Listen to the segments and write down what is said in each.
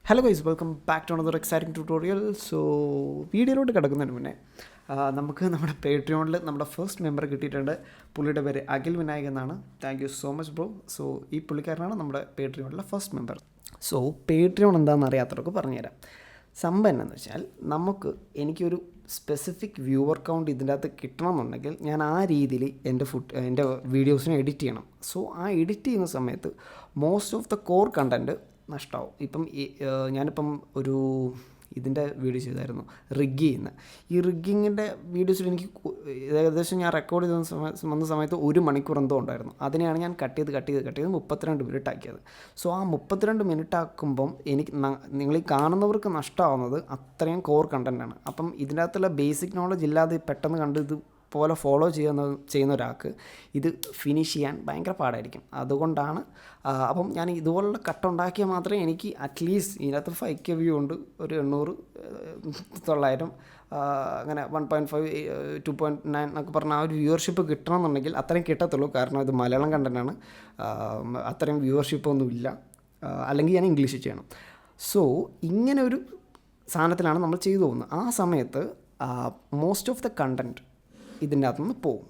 Hello guys, welcome back to another exciting tutorial. So വീഡിയോയിലോട്ട് കിടക്കുന്നതിന് മുന്നേ നമുക്ക് നമ്മുടെ പേട്രിയോണിൽ നമ്മുടെ ഫസ്റ്റ് മെമ്പർ കിട്ടിയിട്ടുണ്ട്. പുള്ളിയുടെ പേര് അഖിൽ വിനായക് എന്നാണ്. Thank you so much bro. So ഈ പുള്ളിക്കാരനാണ് നമ്മുടെ പേട്രിയോണിലെ ഫസ്റ്റ് മെമ്പർ. സോ പേട്രിയോൺ എന്താണെന്ന് അറിയാത്തവർക്ക് പറഞ്ഞുതരാം. സംഭവം എന്താണെന്ന് വെച്ചാൽ എനിക്കൊരു സ്പെസിഫിക് വ്യൂവർ കൗണ്ട് ഇതിൻ്റെ അകത്ത് കിട്ടണമെന്നുണ്ടെങ്കിൽ ഞാൻ ആ രീതിയിൽ എൻ്റെ വീഡിയോസിനെ എഡിറ്റ് ചെയ്യണം. സോ ആ എഡിറ്റ് ചെയ്യുന്ന സമയത്ത് most of the core content നഷ്ടമാവും. ഞാനിപ്പം ഒരു ഇതിൻ്റെ വീഡിയോ ചെയ്തായിരുന്നു, റിഗ് ചെയ്യുന്ന. ഈ റിഗ്ഗിങ്ങിൻ്റെ വീഡിയോസിൽ എനിക്ക് ഏകദേശം ഞാൻ റെക്കോർഡ് ചെയ്ത വന്ന സമയത്ത് 1 മണിക്കൂർ എന്തോ ഉണ്ടായിരുന്നു. അതിനെയാണ് ഞാൻ കട്ട് ചെയ്ത് 32 മിനിറ്റ് ആക്കിയത്. സോ ആ 32 മിനിറ്റ് ആക്കുമ്പം നിങ്ങൾ ഈ കാണുന്നവർക്ക് നഷ്ടമാവുന്നത് അത്രയും കോർ കണ്ടൻറ്റാണ്. അപ്പം ഇതിനകത്തുള്ള ബേസിക് നോളജ് ഇല്ലാതെ പെട്ടെന്ന് കണ്ട് പോലെ ഫോളോ ചെയ്യുന്ന ഒരാൾക്ക് ഇത് ഫിനിഷ് ചെയ്യാൻ ഭയങ്കര പാടായിരിക്കും. അതുകൊണ്ടാണ് അപ്പം ഞാൻ ഇതുപോലുള്ള കട്ടുണ്ടാക്കിയാൽ മാത്രമേ എനിക്ക് അറ്റ്ലീസ്റ്റ് ഇതിനകത്ത് 5K വ്യൂ ഉണ്ട്, ഒരു 800, 900 അങ്ങനെ 1.5, 2.9 എന്നൊക്കെ പറഞ്ഞാൽ ആ ഒരു വ്യൂവർഷിപ്പ് കിട്ടണമെന്നുണ്ടെങ്കിൽ അത്രയും കിട്ടത്തുള്ളൂ. കാരണം ഇത് മലയാളം കണ്ടൻറ്റാണ്, അത്രയും വ്യൂവർഷിപ്പൊന്നും ഇല്ല. അല്ലെങ്കിൽ ഞാൻ ഇംഗ്ലീഷിൽ ചെയ്യണം. സോ ഇങ്ങനെ ഒരു സാധനത്തിലാണ് നമ്മൾ ചെയ്തു പോകുന്നത്. ആ സമയത്ത് മോസ്റ്റ് ഓഫ് ദ കണ്ടൻറ്റ് ഇതിൻ്റെ അകത്തുനിന്ന് പോകും,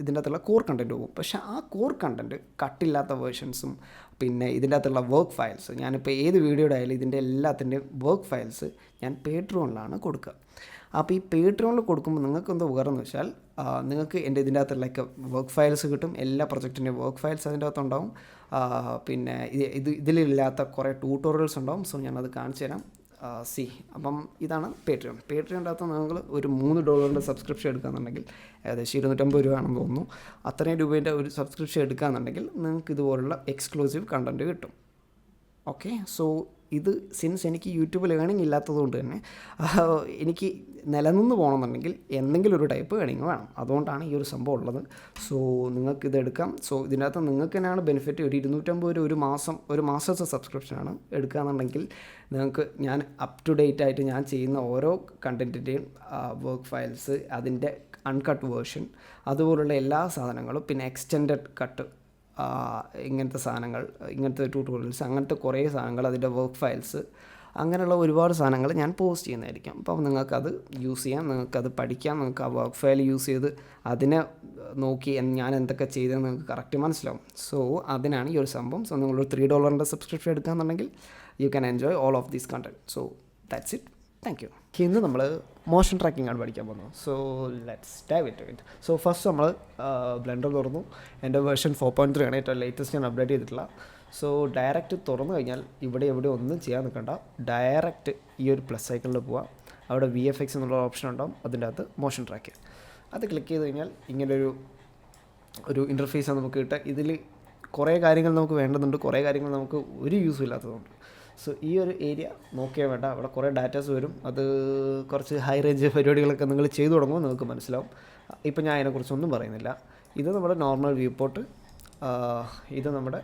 ഇതിൻ്റെ അകത്തുള്ള കോർ കണ്ടൻറ്റ് പോകും. പക്ഷേ ആ കോർ കണ്ടൻറ്റ് കട്ടില്ലാത്ത വേർഷൻസും പിന്നെ ഇതിൻ്റെ അകത്തുള്ള വർക്ക് ഫയൽസ്, ഞാനിപ്പോൾ ഏത് വീഡിയോയുടെ ആയാലും ഇതിൻ്റെ എല്ലാത്തിൻ്റെയും വർക്ക് ഫയൽസ് ഞാൻ പേട്രിയോണിലാണ് കൊടുക്കുക. അപ്പോൾ ഈ പേട്രിയോണിൽ കൊടുക്കുമ്പോൾ നിങ്ങൾക്ക് എന്താ ഉപകാരം എന്ന് വെച്ചാൽ നിങ്ങൾക്ക് എൻ്റെ ഇതിൻ്റെ അകത്തുള്ളൊക്കെ വർക്ക് ഫയൽസ് കിട്ടും. എല്ലാ പ്രൊജക്റ്റിൻ്റെയും വർക്ക് ഫയൽസ് അതിൻ്റെ അകത്തുണ്ടാവും. പിന്നെ ഇതിലില്ലാത്ത കുറേ ട്യൂട്ടോറിയൽസ് ഉണ്ടാവും. സോ ഞാനത് കാണിച്ചു തരാം. അപ്പം ഇതാണ് പേട്രിയോണിൻ്റെ അകത്ത് നിങ്ങൾ ഒരു $3 സബ്സ്ക്രിപ്ഷൻ എടുക്കുകയെന്നുണ്ടെങ്കിൽ ഏകദേശം 250 രൂപയാണെന്ന് തോന്നുന്നു. അത്രയും രൂപേൻ്റെ ഒരു സബ്സ്ക്രിപ്ഷൻ എടുക്കുകയെന്നുണ്ടെങ്കിൽ നിങ്ങൾക്ക് ഇതുപോലുള്ള എക്സ്ക്ലൂസീവ് കണ്ടൻറ്റ് കിട്ടും. ഓക്കെ, സോ ഇത് സിൻസ് എനിക്ക് യൂട്യൂബിൽ ഏണിംഗ് ഇല്ലാത്തതുകൊണ്ട് തന്നെ എനിക്ക് നിലനിന്ന് പോകണമെന്നുണ്ടെങ്കിൽ എന്തെങ്കിലും ഒരു ടൈപ്പ് ഏണിംഗ് വേണം. അതുകൊണ്ടാണ് ഈ ഒരു സംഭവം ഉള്ളത്. സോ നിങ്ങൾക്കിത് എടുക്കാം. സോ ഇതിനകത്ത് നിങ്ങൾക്ക് തന്നെയാണ് ബെനിഫിറ്റ്. ഒരു 250 രൂപ ഒരു മാസത്തെ സബ്സ്ക്രിപ്ഷനാണ് എടുക്കുകയെന്നുണ്ടെങ്കിൽ നിങ്ങൾക്ക് ഞാൻ അപ് ടു ഡേറ്റ് ആയിട്ട് ഞാൻ ചെയ്യുന്ന ഓരോ കണ്ടൻറ്റിൻ്റെയും വർക്ക് ഫയൽസ്, അതിൻ്റെ അൺകട്ട് വേർഷൻ, അതുപോലുള്ള എല്ലാ സാധനങ്ങളും, പിന്നെ എക്സ്റ്റെൻഡഡ് കട്ട്, ഇങ്ങനത്തെ സാധനങ്ങൾ, ഇങ്ങനത്തെ ട്യൂട്ടോറിയൽസ്, അങ്ങനത്തെ കുറേ സാധനങ്ങൾ, അതിൻ്റെ വർക്ക് ഫയൽസ്, അങ്ങനെയുള്ള ഒരുപാട് സാധനങ്ങൾ ഞാൻ പോസ്റ്റ് ചെയ്യുന്നതായിരിക്കും. അപ്പോൾ നിങ്ങൾക്കത് യൂസ് ചെയ്യാം, നിങ്ങൾക്കത് പഠിക്കാം, നിങ്ങൾക്ക് ആ വർക്ക് ഫയൽ യൂസ് ചെയ്ത് അതിനെ നോക്കി ഞാൻ എന്തൊക്കെ ചെയ്തതെന്ന് നിങ്ങൾക്ക് കറക്റ്റ് മനസ്സിലാവും. സോ അതിനാണ് ഈ ഒരു സംഭവം. സോ നിങ്ങളൊരു $3 സബ്സ്ക്രിപ്ഷൻ എടുക്കുകയെന്നുണ്ടെങ്കിൽ you can enjoy all of these content. So that's it. Thank you. ഇന്ന് നമ്മൾ മോഷൻ ട്രാക്കിംഗ് ആണ് പഠിക്കാൻ പോകുന്നത്. So let's dive it. So first നമ്മൾ ബ്ലെൻഡർ തുറന്നു. എൻ്റെ വേർഷൻ 4.3 ആണ്, ഏറ്റവും ലേറ്റസ്റ്റ് ഞാൻ അപ്ഡേറ്റ് ചെയ്തിട്ടില്ല. സോ ഡയറക്റ്റ് തുറന്നു കഴിഞ്ഞാൽ ഇവിടെ ഒന്നും ചെയ്യാൻ നിൽക്കണ്ട. ഡയറക്റ്റ് ഈ ഒരു പ്ലസ് ഐക്കണിൽ പോവുക. അവിടെ VFX എന്നുള്ള ഓപ്ഷൻ ഉണ്ടാവും, അതിൻ്റെ അകത്ത് മോഷൻ ട്രാക്ക് അത് ക്ലിക്ക് ചെയ്ത് കഴിഞ്ഞാൽ ഇങ്ങനൊരു ഇൻ്റർഫേസാണ് നമുക്ക് കിട്ടുക. ഇതിൽ കുറേ കാര്യങ്ങൾ നമുക്ക് വേണ്ടതുണ്ട്, കുറേ കാര്യങ്ങൾ നമുക്ക് ഒരു യൂസും ഇല്ലാത്തതുണ്ട്. സോ ഈ ഒരു ഏരിയ നോക്കിയാൽ വേണ്ട, അവിടെ കുറേ ഡാറ്റാസ് വരും. അത് കുറച്ച് ഹൈ റേഞ്ച് പരിപാടികളൊക്കെ നിങ്ങൾ ചെയ്തു തുടങ്ങുമ്പോൾ നിങ്ങൾക്ക് മനസ്സിലാവും. ഇപ്പം ഞാൻ അതിനെക്കുറിച്ചൊന്നും പറയുന്നില്ല. ഇത് നമ്മുടെ നോർമൽ വ്യൂ പോർട്ട്, ഇത് നമ്മുടെ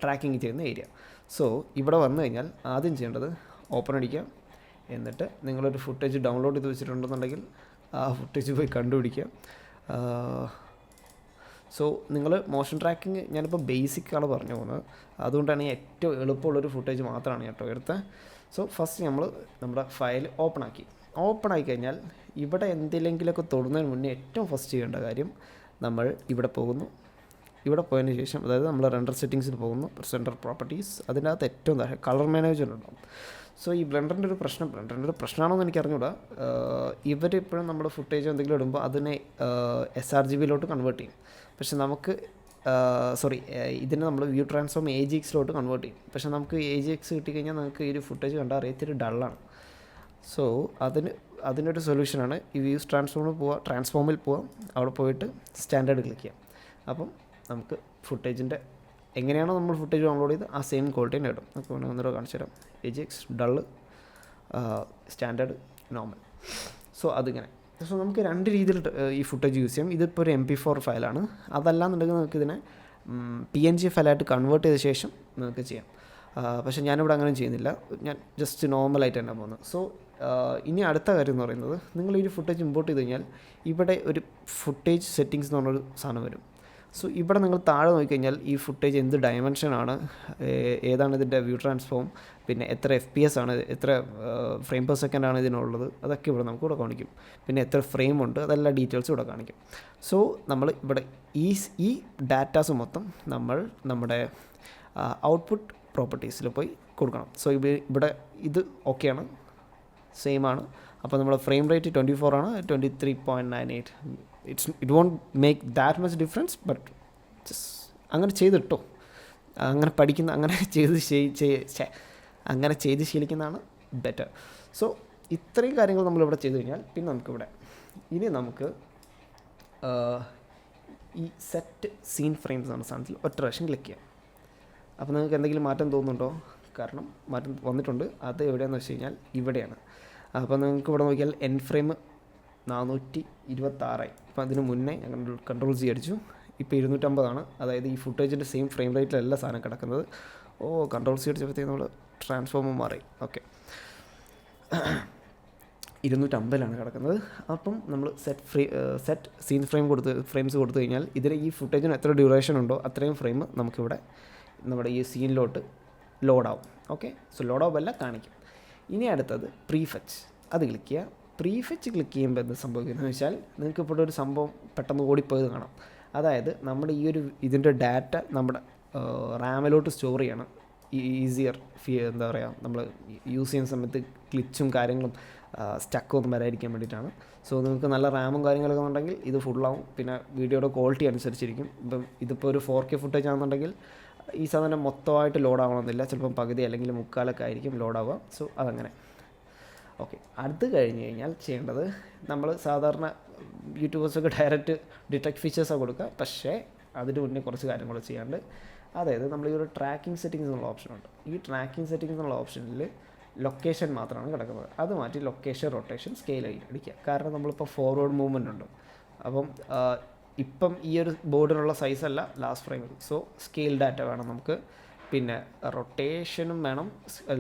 ട്രാക്കിംഗ് ചെയ്യുന്ന ഏരിയ. സോ ഇവിടെ വന്നു കഴിഞ്ഞാൽ ആദ്യം ചെയ്യേണ്ടത് ഓപ്പൺ അടിക്കുക. എന്നിട്ട് നിങ്ങളൊരു ഫുട്ടേജ് ഡൗൺലോഡ് ചെയ്ത് വെച്ചിട്ടുണ്ടെന്നുണ്ടെങ്കിൽ ആ ഫുട്ടേജ് പോയി കണ്ടുപിടിക്കുക. സോ നിങ്ങൾ മോഷൻ ട്രാക്കിങ് ഞാനിപ്പോൾ ബേസിക്കാണ് പറഞ്ഞു പോകുന്നത്, അതുകൊണ്ടാണ് ഏറ്റവും എളുപ്പമുള്ളൊരു ഫുട്ടേജ് മാത്രമാണ് കേട്ടോ എടുത്തത്. സോ ഫസ്റ്റ് നമ്മുടെ ഫയൽ ഓപ്പൺ ആക്കി കഴിഞ്ഞാൽ ഇവിടെ എന്തെങ്കിലുമൊക്കെ തൊടുന്നതിന് മുന്നേ ഏറ്റവും ഫസ്റ്റ് ചെയ്യേണ്ട കാര്യം, നമ്മൾ ഇവിടെ പോകുന്നു. ഇവിടെ പോയതിന് ശേഷം, അതായത് നമ്മൾ റെൻഡർ സെറ്റിങ്സിൽ പോകുന്നു, റെൻഡർ പ്രോപ്പർട്ടീസ്, അതിനകത്ത് ഏറ്റവും താഴെ കളർ മാനേജർ ഉണ്ടാവും. സോ ഈ ബ്ലെൻഡറിൻ്റെ ഒരു പ്രശ്നമാണോ എന്ന് എനിക്ക് അറിഞ്ഞൂടാ. ഇവരെപ്പോഴും നമ്മുടെ ഫുട്ടേജ് എന്തെങ്കിലും ഇടുമ്പോൾ അതിനെ sRGBയിലോട്ട് കൺവേർട്ട് ചെയ്യും. പക്ഷെ നമുക്ക് ഇതിനെ നമ്മൾ വ്യൂ ട്രാൻസ്ഫോം AGXലോട്ട് കൺവേർട്ട് ചെയ്യും. പക്ഷേ നമുക്ക് AGX കിട്ടിക്കഴിഞ്ഞാൽ നമുക്ക് ഈ ഒരു ഫുട്ടേജ് കണ്ടാൽ അറിയത്തിരി ഡള്ളാണ്. സോ അതിനൊരു സൊല്യൂഷനാണ് ഈ വ്യൂസ് ട്രാൻസ്ഫോമിൽ പോവാം. അവിടെ പോയിട്ട് സ്റ്റാൻഡേർഡ് ക്ലിക്ക് ചെയ്യാം. അപ്പം നമുക്ക് ഫുട്ടേജിൻ്റെ എങ്ങനെയാണോ നമ്മൾ ഫുട്ടേജ് ഡൗൺലോഡ് ചെയ്ത് ആ സെയിം ക്വാളിറ്റി തന്നെ ഇടും. നമുക്ക് ഒന്നര കാണിച്ചു തരാം. AGX, dull, standard, normal. So അതിങ്ങനെ. സോ നമുക്ക് 2 രീതിയിൽ ഈ ഫുട്ടേജ് യൂസ് ചെയ്യാം. ഇതിപ്പോൾ ഒരു MP4 ഫയലാണ്. അതല്ലാന്നുണ്ടെങ്കിൽ നമുക്ക് ഇതിനെ PNG ഫയലായിട്ട് കൺവേർട്ട് ചെയ്ത ശേഷം നമുക്ക് ചെയ്യാം. പക്ഷേ ഞാനിവിടെ അങ്ങനെ ചെയ്യുന്നില്ല, ഞാൻ ജസ്റ്റ് നോർമലായിട്ട് തന്നെ പോകുന്നത്. സോ ഇനി അടുത്ത കാര്യം എന്ന് പറയുന്നത്, നിങ്ങൾ ഈ ഫുട്ടേജ് ഇമ്പോർട്ട് ചെയ്ത് കഴിഞ്ഞാൽ ഇവിടെ ഒരു ഫുട്ടേജ് സെറ്റിങ്സ് എന്ന് പറഞ്ഞൊരു സാധനം വരും. സോ ഇവിടെ നിങ്ങൾ താഴെ നോക്കിക്കഴിഞ്ഞാൽ ഈ ഫുട്ടേജ് എന്ത് ഡയമെൻഷനാണ്, ഏതാണ് ഇതിൻ്റെ വ്യൂ ട്രാൻസ്ഫോം, പിന്നെ എത്ര FPS ആണ്, എത്ര ഫ്രെയിം പെർ സെക്കൻഡ് ആണ് ഇതിനുള്ളത്, അതൊക്കെ ഇവിടെ നമുക്ക് ഇവിടെ കാണിക്കും. പിന്നെ എത്ര ഫ്രെയിം ഉണ്ട്, അതെല്ലാം ഡീറ്റെയിൽസ് ഇവിടെ കാണിക്കും. സോ നമ്മൾ ഇവിടെ ഈ ഡാറ്റാസ് മൊത്തം നമ്മൾ നമ്മുടെ ഔട്ട്പുട്ട് പ്രോപ്പർട്ടീസിൽ പോയി കൊടുക്കണം. സോ ഇവിടെ ഇത് ഓക്കെയാണ്, സെയിം ആണ്. അപ്പോൾ നമ്മുടെ ഫ്രെയിം റേറ്റ് 24 ആണ്, 23.98. It won't make that much difference, but അങ്ങനെ ചെയ്തിട്ടോ, അങ്ങനെ പഠിക്കുന്ന, അങ്ങനെ ചെയ്ത് ശീലിക്കുന്നതാണ് ബെറ്റർ. സോ ഇത്രയും കാര്യങ്ങൾ നമ്മളിവിടെ ചെയ്ത് കഴിഞ്ഞാൽ പിന്നെ നമുക്കിവിടെ ഇനി നമുക്ക് ഈ സെറ്റ് സീൻ ഫ്രെയിംസ് എന്ന സാധനത്തിൽ ഒറ്റ പ്രാവശ്യം ക്ലിക്ക് ചെയ്യാം. അപ്പോൾ നിങ്ങൾക്ക് എന്തെങ്കിലും മാറ്റം തോന്നുന്നുണ്ടോ? കാരണം മാറ്റം വന്നിട്ടുണ്ട്. അത് എവിടെയാണെന്ന് വെച്ച് കഴിഞ്ഞാൽ ഇവിടെയാണ്. അപ്പോൾ നിങ്ങൾക്ക് ഇവിടെ നോക്കിയാൽ എൻ ഫ്രെയിം 426. അപ്പോൾ അതിന് മുന്നേ ഞാൻ കൺട്രോൾ C അടിച്ചു, ഇപ്പോൾ 250 അതായത് ഈ ഫുട്ടേജിൻ്റെ സെയിം ഫ്രെയിം റേറ്റിലല്ല സാധനം കിടക്കുന്നത്. കൺട്രോൾ C അടിച്ചപ്പോഴത്തേക്ക് നമ്മൾ ട്രാൻസ്ഫോമർ മാറി. ഓക്കെ, 250 കിടക്കുന്നത്. അപ്പം നമ്മൾ സെറ്റ് സീൻ ഫ്രെയിംസ് കൊടുത്തു കഴിഞ്ഞാൽ ഇതിന് ഈ ഫുട്ടേജിന് എത്ര ഡ്യൂറേഷൻ ഉണ്ടോ അത്രയും ഫ്രെയിം നമുക്കിവിടെ നമ്മുടെ ഈ സീനിലോട്ട് ലോഡാവും. ഓക്കെ, സോ ലോഡാവുമല്ല കാണിക്കും. ഇനി അടുത്തത് പ്രീഫെച്ച്, അത് ക്ലിക്ക് ചെയ്യുക. പ്രീഫെച്ച് ക്ലിക്ക് ചെയ്യുമ്പോൾ എന്ത് സംഭവിക്കുന്നതെന്ന് വെച്ചാൽ നിങ്ങൾക്ക് ഇപ്പോൾ ഒരു സംഭവം പെട്ടെന്ന് ഓടിപ്പോയത് കാണാം. അതായത് നമ്മുടെ ഈ ഒരു ഇതിൻ്റെ ഡാറ്റ നമ്മുടെ റാമിലോട്ട് സ്റ്റോർ ചെയ്യണം. ഈസിയർ എന്താ പറയുക, നമ്മൾ യൂസ് ചെയ്യുന്ന സമയത്ത് ക്ലിച്ചും കാര്യങ്ങളും സ്റ്റക്കും ഒന്നും വരാതിരിക്കാൻ വേണ്ടിയിട്ടാണ്. സോ നിങ്ങൾക്ക് നല്ല റാമും കാര്യങ്ങളൊക്കെ ഉണ്ടെങ്കിൽ ഇത് ഫുള്ളാവും. പിന്നെ വീഡിയോയുടെ ക്വാളിറ്റി അനുസരിച്ചിരിക്കും. ഇപ്പം ഇതിപ്പോൾ ഒരു 4K ഫുട്ടേജ് ആണെന്നുണ്ടെങ്കിൽ ഈ സാധനം മൊത്തമായിട്ട് ലോഡാവണമെന്നില്ല, ചിലപ്പം പകുതി അല്ലെങ്കിൽ മുക്കാലൊക്കെ ആയിരിക്കും ലോഡാവുക. സോ അതങ്ങനെ. ഓക്കെ, അത് കഴിഞ്ഞ് കഴിഞ്ഞാൽ ചെയ്യേണ്ടത് നമ്മൾ സാധാരണ യൂട്യൂബേഴ്സൊക്കെ ഡയറക്റ്റ് ഡിറ്റക്ട് ഫീച്ചേഴ്സാണ് കൊടുക്കുക. പക്ഷേ അതിന് മുന്നേ കുറച്ച് കാര്യങ്ങൾ ചെയ്യാണ്ട്. അതായത് നമ്മൾ ഈ ഒരു ട്രാക്കിംഗ് സെറ്റിങ്സ് എന്നുള്ള ഓപ്ഷനുണ്ട്. ഈ ട്രാക്കിംഗ് സെറ്റിങ്സ് എന്നുള്ള ഓപ്ഷനിൽ ലൊക്കേഷൻ മാത്രമാണ് കിടക്കുന്നത്. അത് മാറ്റി ലൊക്കേഷൻ, റൊട്ടേഷൻ, സ്കെയിൽ അടിക്കുക. കാരണം നമ്മളിപ്പോൾ ഫോർവേഡ് മൂവ്മെൻ്റ് ഉണ്ട്. അപ്പം ഇപ്പം ഈ ഒരു ബോർഡിനുള്ള സൈസല്ല last frame. So scale data വേണം നമുക്ക്, പിന്നെ റൊട്ടേഷനും വേണം,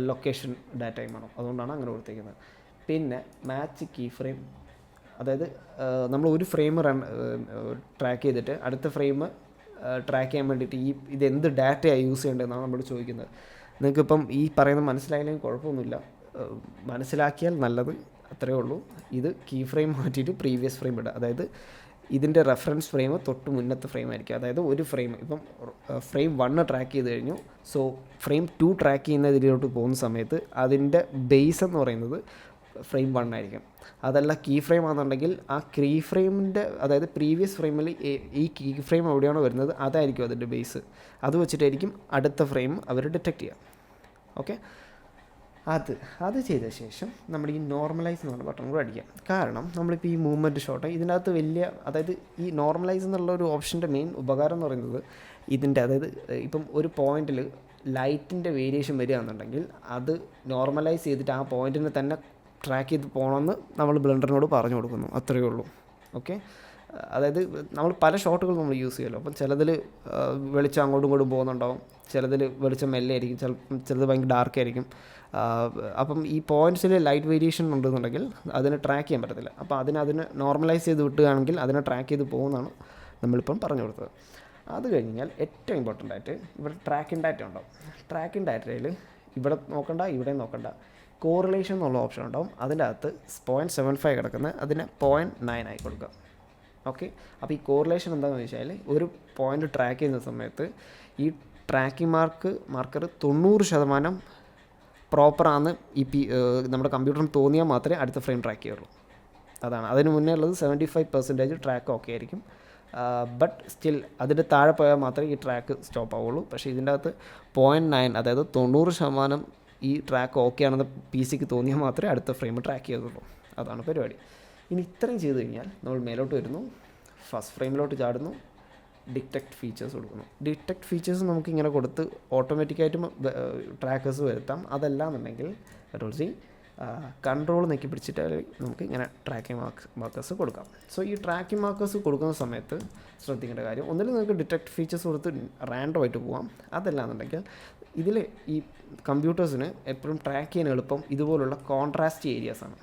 ലൊക്കേഷൻ ഡാറ്റയും വേണം. അതുകൊണ്ടാണ് അങ്ങനെ കൊടുത്തേക്കുന്നത്. പിന്നെ മാച്ച് കീ ഫ്രെയിം, അതായത് നമ്മൾ ഒരു ഫ്രെയിം ട്രാക്ക് ചെയ്തിട്ട് അടുത്ത ഫ്രെയിം ട്രാക്ക് ചെയ്യാൻ വേണ്ടിയിട്ട് ഇതെന്ത് ഡാറ്റയാണ് യൂസ് ചെയ്യേണ്ടതെന്നാണ് നമ്മളോട് ചോദിക്കുന്നത്. നിങ്ങൾക്കിപ്പം ഈ പറയുന്നത് മനസ്സിലായില്ലെങ്കിൽ കുഴപ്പമൊന്നുമില്ല, മനസ്സിലാക്കിയാൽ നല്ലത്, അത്രയേ ഉള്ളൂ. ഇത് കീ ഫ്രെയിം മാറ്റിയിട്ട് പ്രീവിയസ് ഫ്രെയിം ഇടുക. അതായത് ഇതിൻ്റെ റെഫറൻസ് ഫ്രെയിം തൊട്ട് മുന്നത്തെ ഫ്രെയിം ആയിരിക്കും. അതായത് ഒരു ഫ്രെയിം ഇപ്പം ഫ്രെയിം 1 ട്രാക്ക് ചെയ്ത് കഴിഞ്ഞു. സോ ഫ്രെയിം 2 ട്രാക്ക് ചെയ്യുന്ന ഇതിലോട്ട് പോകുന്ന സമയത്ത് അതിൻ്റെ ബേസ് എന്ന് പറയുന്നത് ഫ്രെയിം 1 ആയിരിക്കും. അതല്ല കീ ഫ്രെയിം ആണെന്നുണ്ടെങ്കിൽ ആ കീ ഫ്രെയിമിൻ്റെ, അതായത് പ്രീവിയസ് ഫ്രെയിമിൽ ഈ കീ ഫ്രെയിം എവിടെയാണോ വരുന്നത് അതായിരിക്കും അതിൻ്റെ ബേസ്. അത് വെച്ചിട്ടായിരിക്കും അടുത്ത ഫ്രെയിം അവർ ഡിറ്റക്റ്റ് ചെയ്യുക. ഓക്കെ, അത് ചെയ്ത ശേഷം നമ്മൾ ഈ നോർമലൈസ് എന്ന് പറഞ്ഞ ബട്ടൺ കൂടെ അടിക്കാം. കാരണം നമ്മളിപ്പോൾ ഈ മൂവ്മെൻറ്റ് ഷോട്ട് ഇതിനകത്ത് അതായത് ഈ നോർമലൈസ് എന്നുള്ള ഒരു ഓപ്ഷൻ്റെ മെയിൻ ഉപകാരം എന്ന് പറയുന്നത് ഇതിൻ്റെ, അതായത് ഇപ്പം ഒരു പോയിന്റിൽ ലൈറ്റിൻ്റെ വേരിയേഷൻ വരികയാണെന്നുണ്ടെങ്കിൽ അത് നോർമലൈസ് ചെയ്തിട്ട് ആ പോയിന്റിനെ തന്നെ ട്രാക്ക് ചെയ്ത് പോകണമെന്ന് നമ്മൾ ബ്ലെൻഡറിനോട് പറഞ്ഞു കൊടുക്കുന്നു. അത്രയേ ഉള്ളൂ. ഓക്കെ, അതായത് നമ്മൾ പല ഷോട്ടുകൾ നമ്മൾ യൂസ് ചെയ്യുമല്ലോ. അപ്പം ചിലതിൽ വെളിച്ചം അങ്ങോട്ടും ഇങ്ങോട്ടും പോകുന്നുണ്ടാവും, ചിലതിൽ വെളിച്ചം മെല്ലെ ആയിരിക്കും, ചിലത് ഭയങ്കര ഡാർക്ക് ആയിരിക്കും. അപ്പം ഈ പോയിൻറ്റ്സിൽ ലൈറ്റ് വേരിയേഷൻ ഉണ്ടെന്നുണ്ടെങ്കിൽ അതിനെ ട്രാക്ക് ചെയ്യാൻ പറ്റത്തില്ല. അപ്പോൾ അതിനെ നോർമലൈസ് ചെയ്ത് വിട്ടുകയാണെങ്കിൽ അതിനെ ട്രാക്ക് ചെയ്ത് പോകുന്നതാണ് നമ്മളിപ്പം പറഞ്ഞു കൊടുത്തത്. അത് കഴിഞ്ഞാൽ ഏറ്റവും ഇമ്പോർട്ടൻ്റ് ആയിട്ട് ഇവിടെ ട്രാക്കിംഗ് ഡാറ്റ ഉണ്ടാവും. ട്രാക്കിംഗ് ഡാറ്റയിൽ ഇവിടെ നോക്കണ്ട, ഇവിടെ നോക്കണ്ട, കോറിലേഷൻ എന്നുള്ള ഓപ്ഷൻ ഉണ്ടാവും. അതിൻ്റെ അകത്ത് 0.75 കിടക്കുന്നത് അതിനെ 0.9 ആയി കൊടുക്കുക. ഓക്കെ, അപ്പോൾ ഈ കോറിലേഷൻ എന്താണെന്ന് വെച്ചാൽ ഒരു പോയിൻ്റ് ട്രാക്ക് ചെയ്യുന്ന സമയത്ത് ഈ ട്രാക്കിംഗ് മാർക്കർ 90% പ്രോപ്പറാണ് നമ്മുടെ കമ്പ്യൂട്ടറിന് തോന്നിയാൽ മാത്രമേ അടുത്ത ഫ്രെയിം ട്രാക്ക് ചെയ്യുള്ളൂ. അതാണ്. അതിന് മുന്നേ ഉള്ളത് 75% ട്രാക്ക് ഓക്കെ ആയിരിക്കും. ബട്ട് സ്റ്റിൽ അതിൻ്റെ താഴെ പോയാൽ മാത്രമേ ഈ ട്രാക്ക് സ്റ്റോപ്പ് ആവുള്ളൂ. പക്ഷേ ഇതിൻ്റെ അകത്ത് 0.9, അതായത് 90% ഈ ട്രാക്ക് ഓക്കെ ആണെന്ന് PC തോന്നിയാൽ മാത്രമേ അടുത്ത ഫ്രെയിം ട്രാക്ക് ചെയ്തുള്ളൂ. അതാണ് പരിപാടി. ഇനി ഇത്രയും ചെയ്ത് കഴിഞ്ഞാൽ നമ്മൾ മേലോട്ട് വരുന്നു, ഫസ്റ്റ് ഫ്രെയിമിലോട്ട് ചാടുന്നു, ഡിറ്റക്ട് ഫീച്ചേഴ്സ് കൊടുക്കുന്നു. ഡിറ്റക്ട് ഫീച്ചേഴ്സ് നമുക്ക് ഇങ്ങനെ കൊടുത്ത് ഓട്ടോമാറ്റിക്കായിട്ടും ട്രാക്കേഴ്സ് വരുത്താം. അതല്ലാന്നുണ്ടെങ്കിൽ കൺട്രോൾ നെക്കി പിടിച്ചിട്ട് നമുക്ക് ഇങ്ങനെ ട്രാക്കിംഗ് മാർക്കേഴ്സ് കൊടുക്കാം. സോ ഈ ട്രാക്കിംഗ് മാർക്കേഴ്സ് കൊടുക്കുന്ന സമയത്ത് ശ്രദ്ധിക്കേണ്ട കാര്യം, ഒന്നിൽ നിങ്ങൾക്ക് ഡിറ്റക്ട് ഫീച്ചേഴ്സ് കൊടുത്ത് റാൻഡമായിട്ട് പോകാം. അതല്ലാന്നുണ്ടെങ്കിൽ ഇതിൽ ഈ കമ്പ്യൂട്ടേഴ്സിന് എപ്പോഴും ട്രാക്ക് ചെയ്യാൻ എളുപ്പം ഇതുപോലുള്ള കോൺട്രാസ്റ്റ് ഏരിയാസാണ്.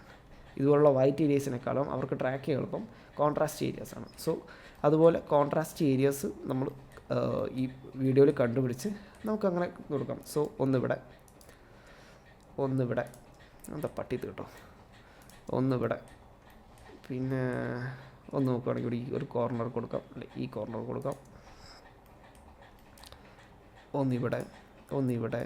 ഇതുപോലുള്ള വൈറ്റ് ഏരിയസിനേക്കാളും അവർക്ക് ട്രാക്ക് ചെയ്യാൻ എളുപ്പം കോൺട്രാസ്റ്റ് ഏരിയാസാണ്. സോ അതുപോലെ കോൺട്രാസ്റ്റ് ഏരിയാസ് നമ്മൾ ഈ വീഡിയോയിൽ കണ്ടുപിടിച്ച് നമുക്കങ്ങനെ കൊടുക്കാം. സോ ഒന്നിവിടെ എന്താ പട്ടി കേട്ടോ, ഒന്നിവിടെ, പിന്നെ ഒന്ന് നോക്കുകയാണെങ്കിൽ ഇവിടെ ഈ ഒരു കോർണർ കൊടുക്കാം, അല്ലെ ഈ കോർണർ കൊടുക്കാം, ഒന്നിവിടെ ഒന്ന് ഇവിടെ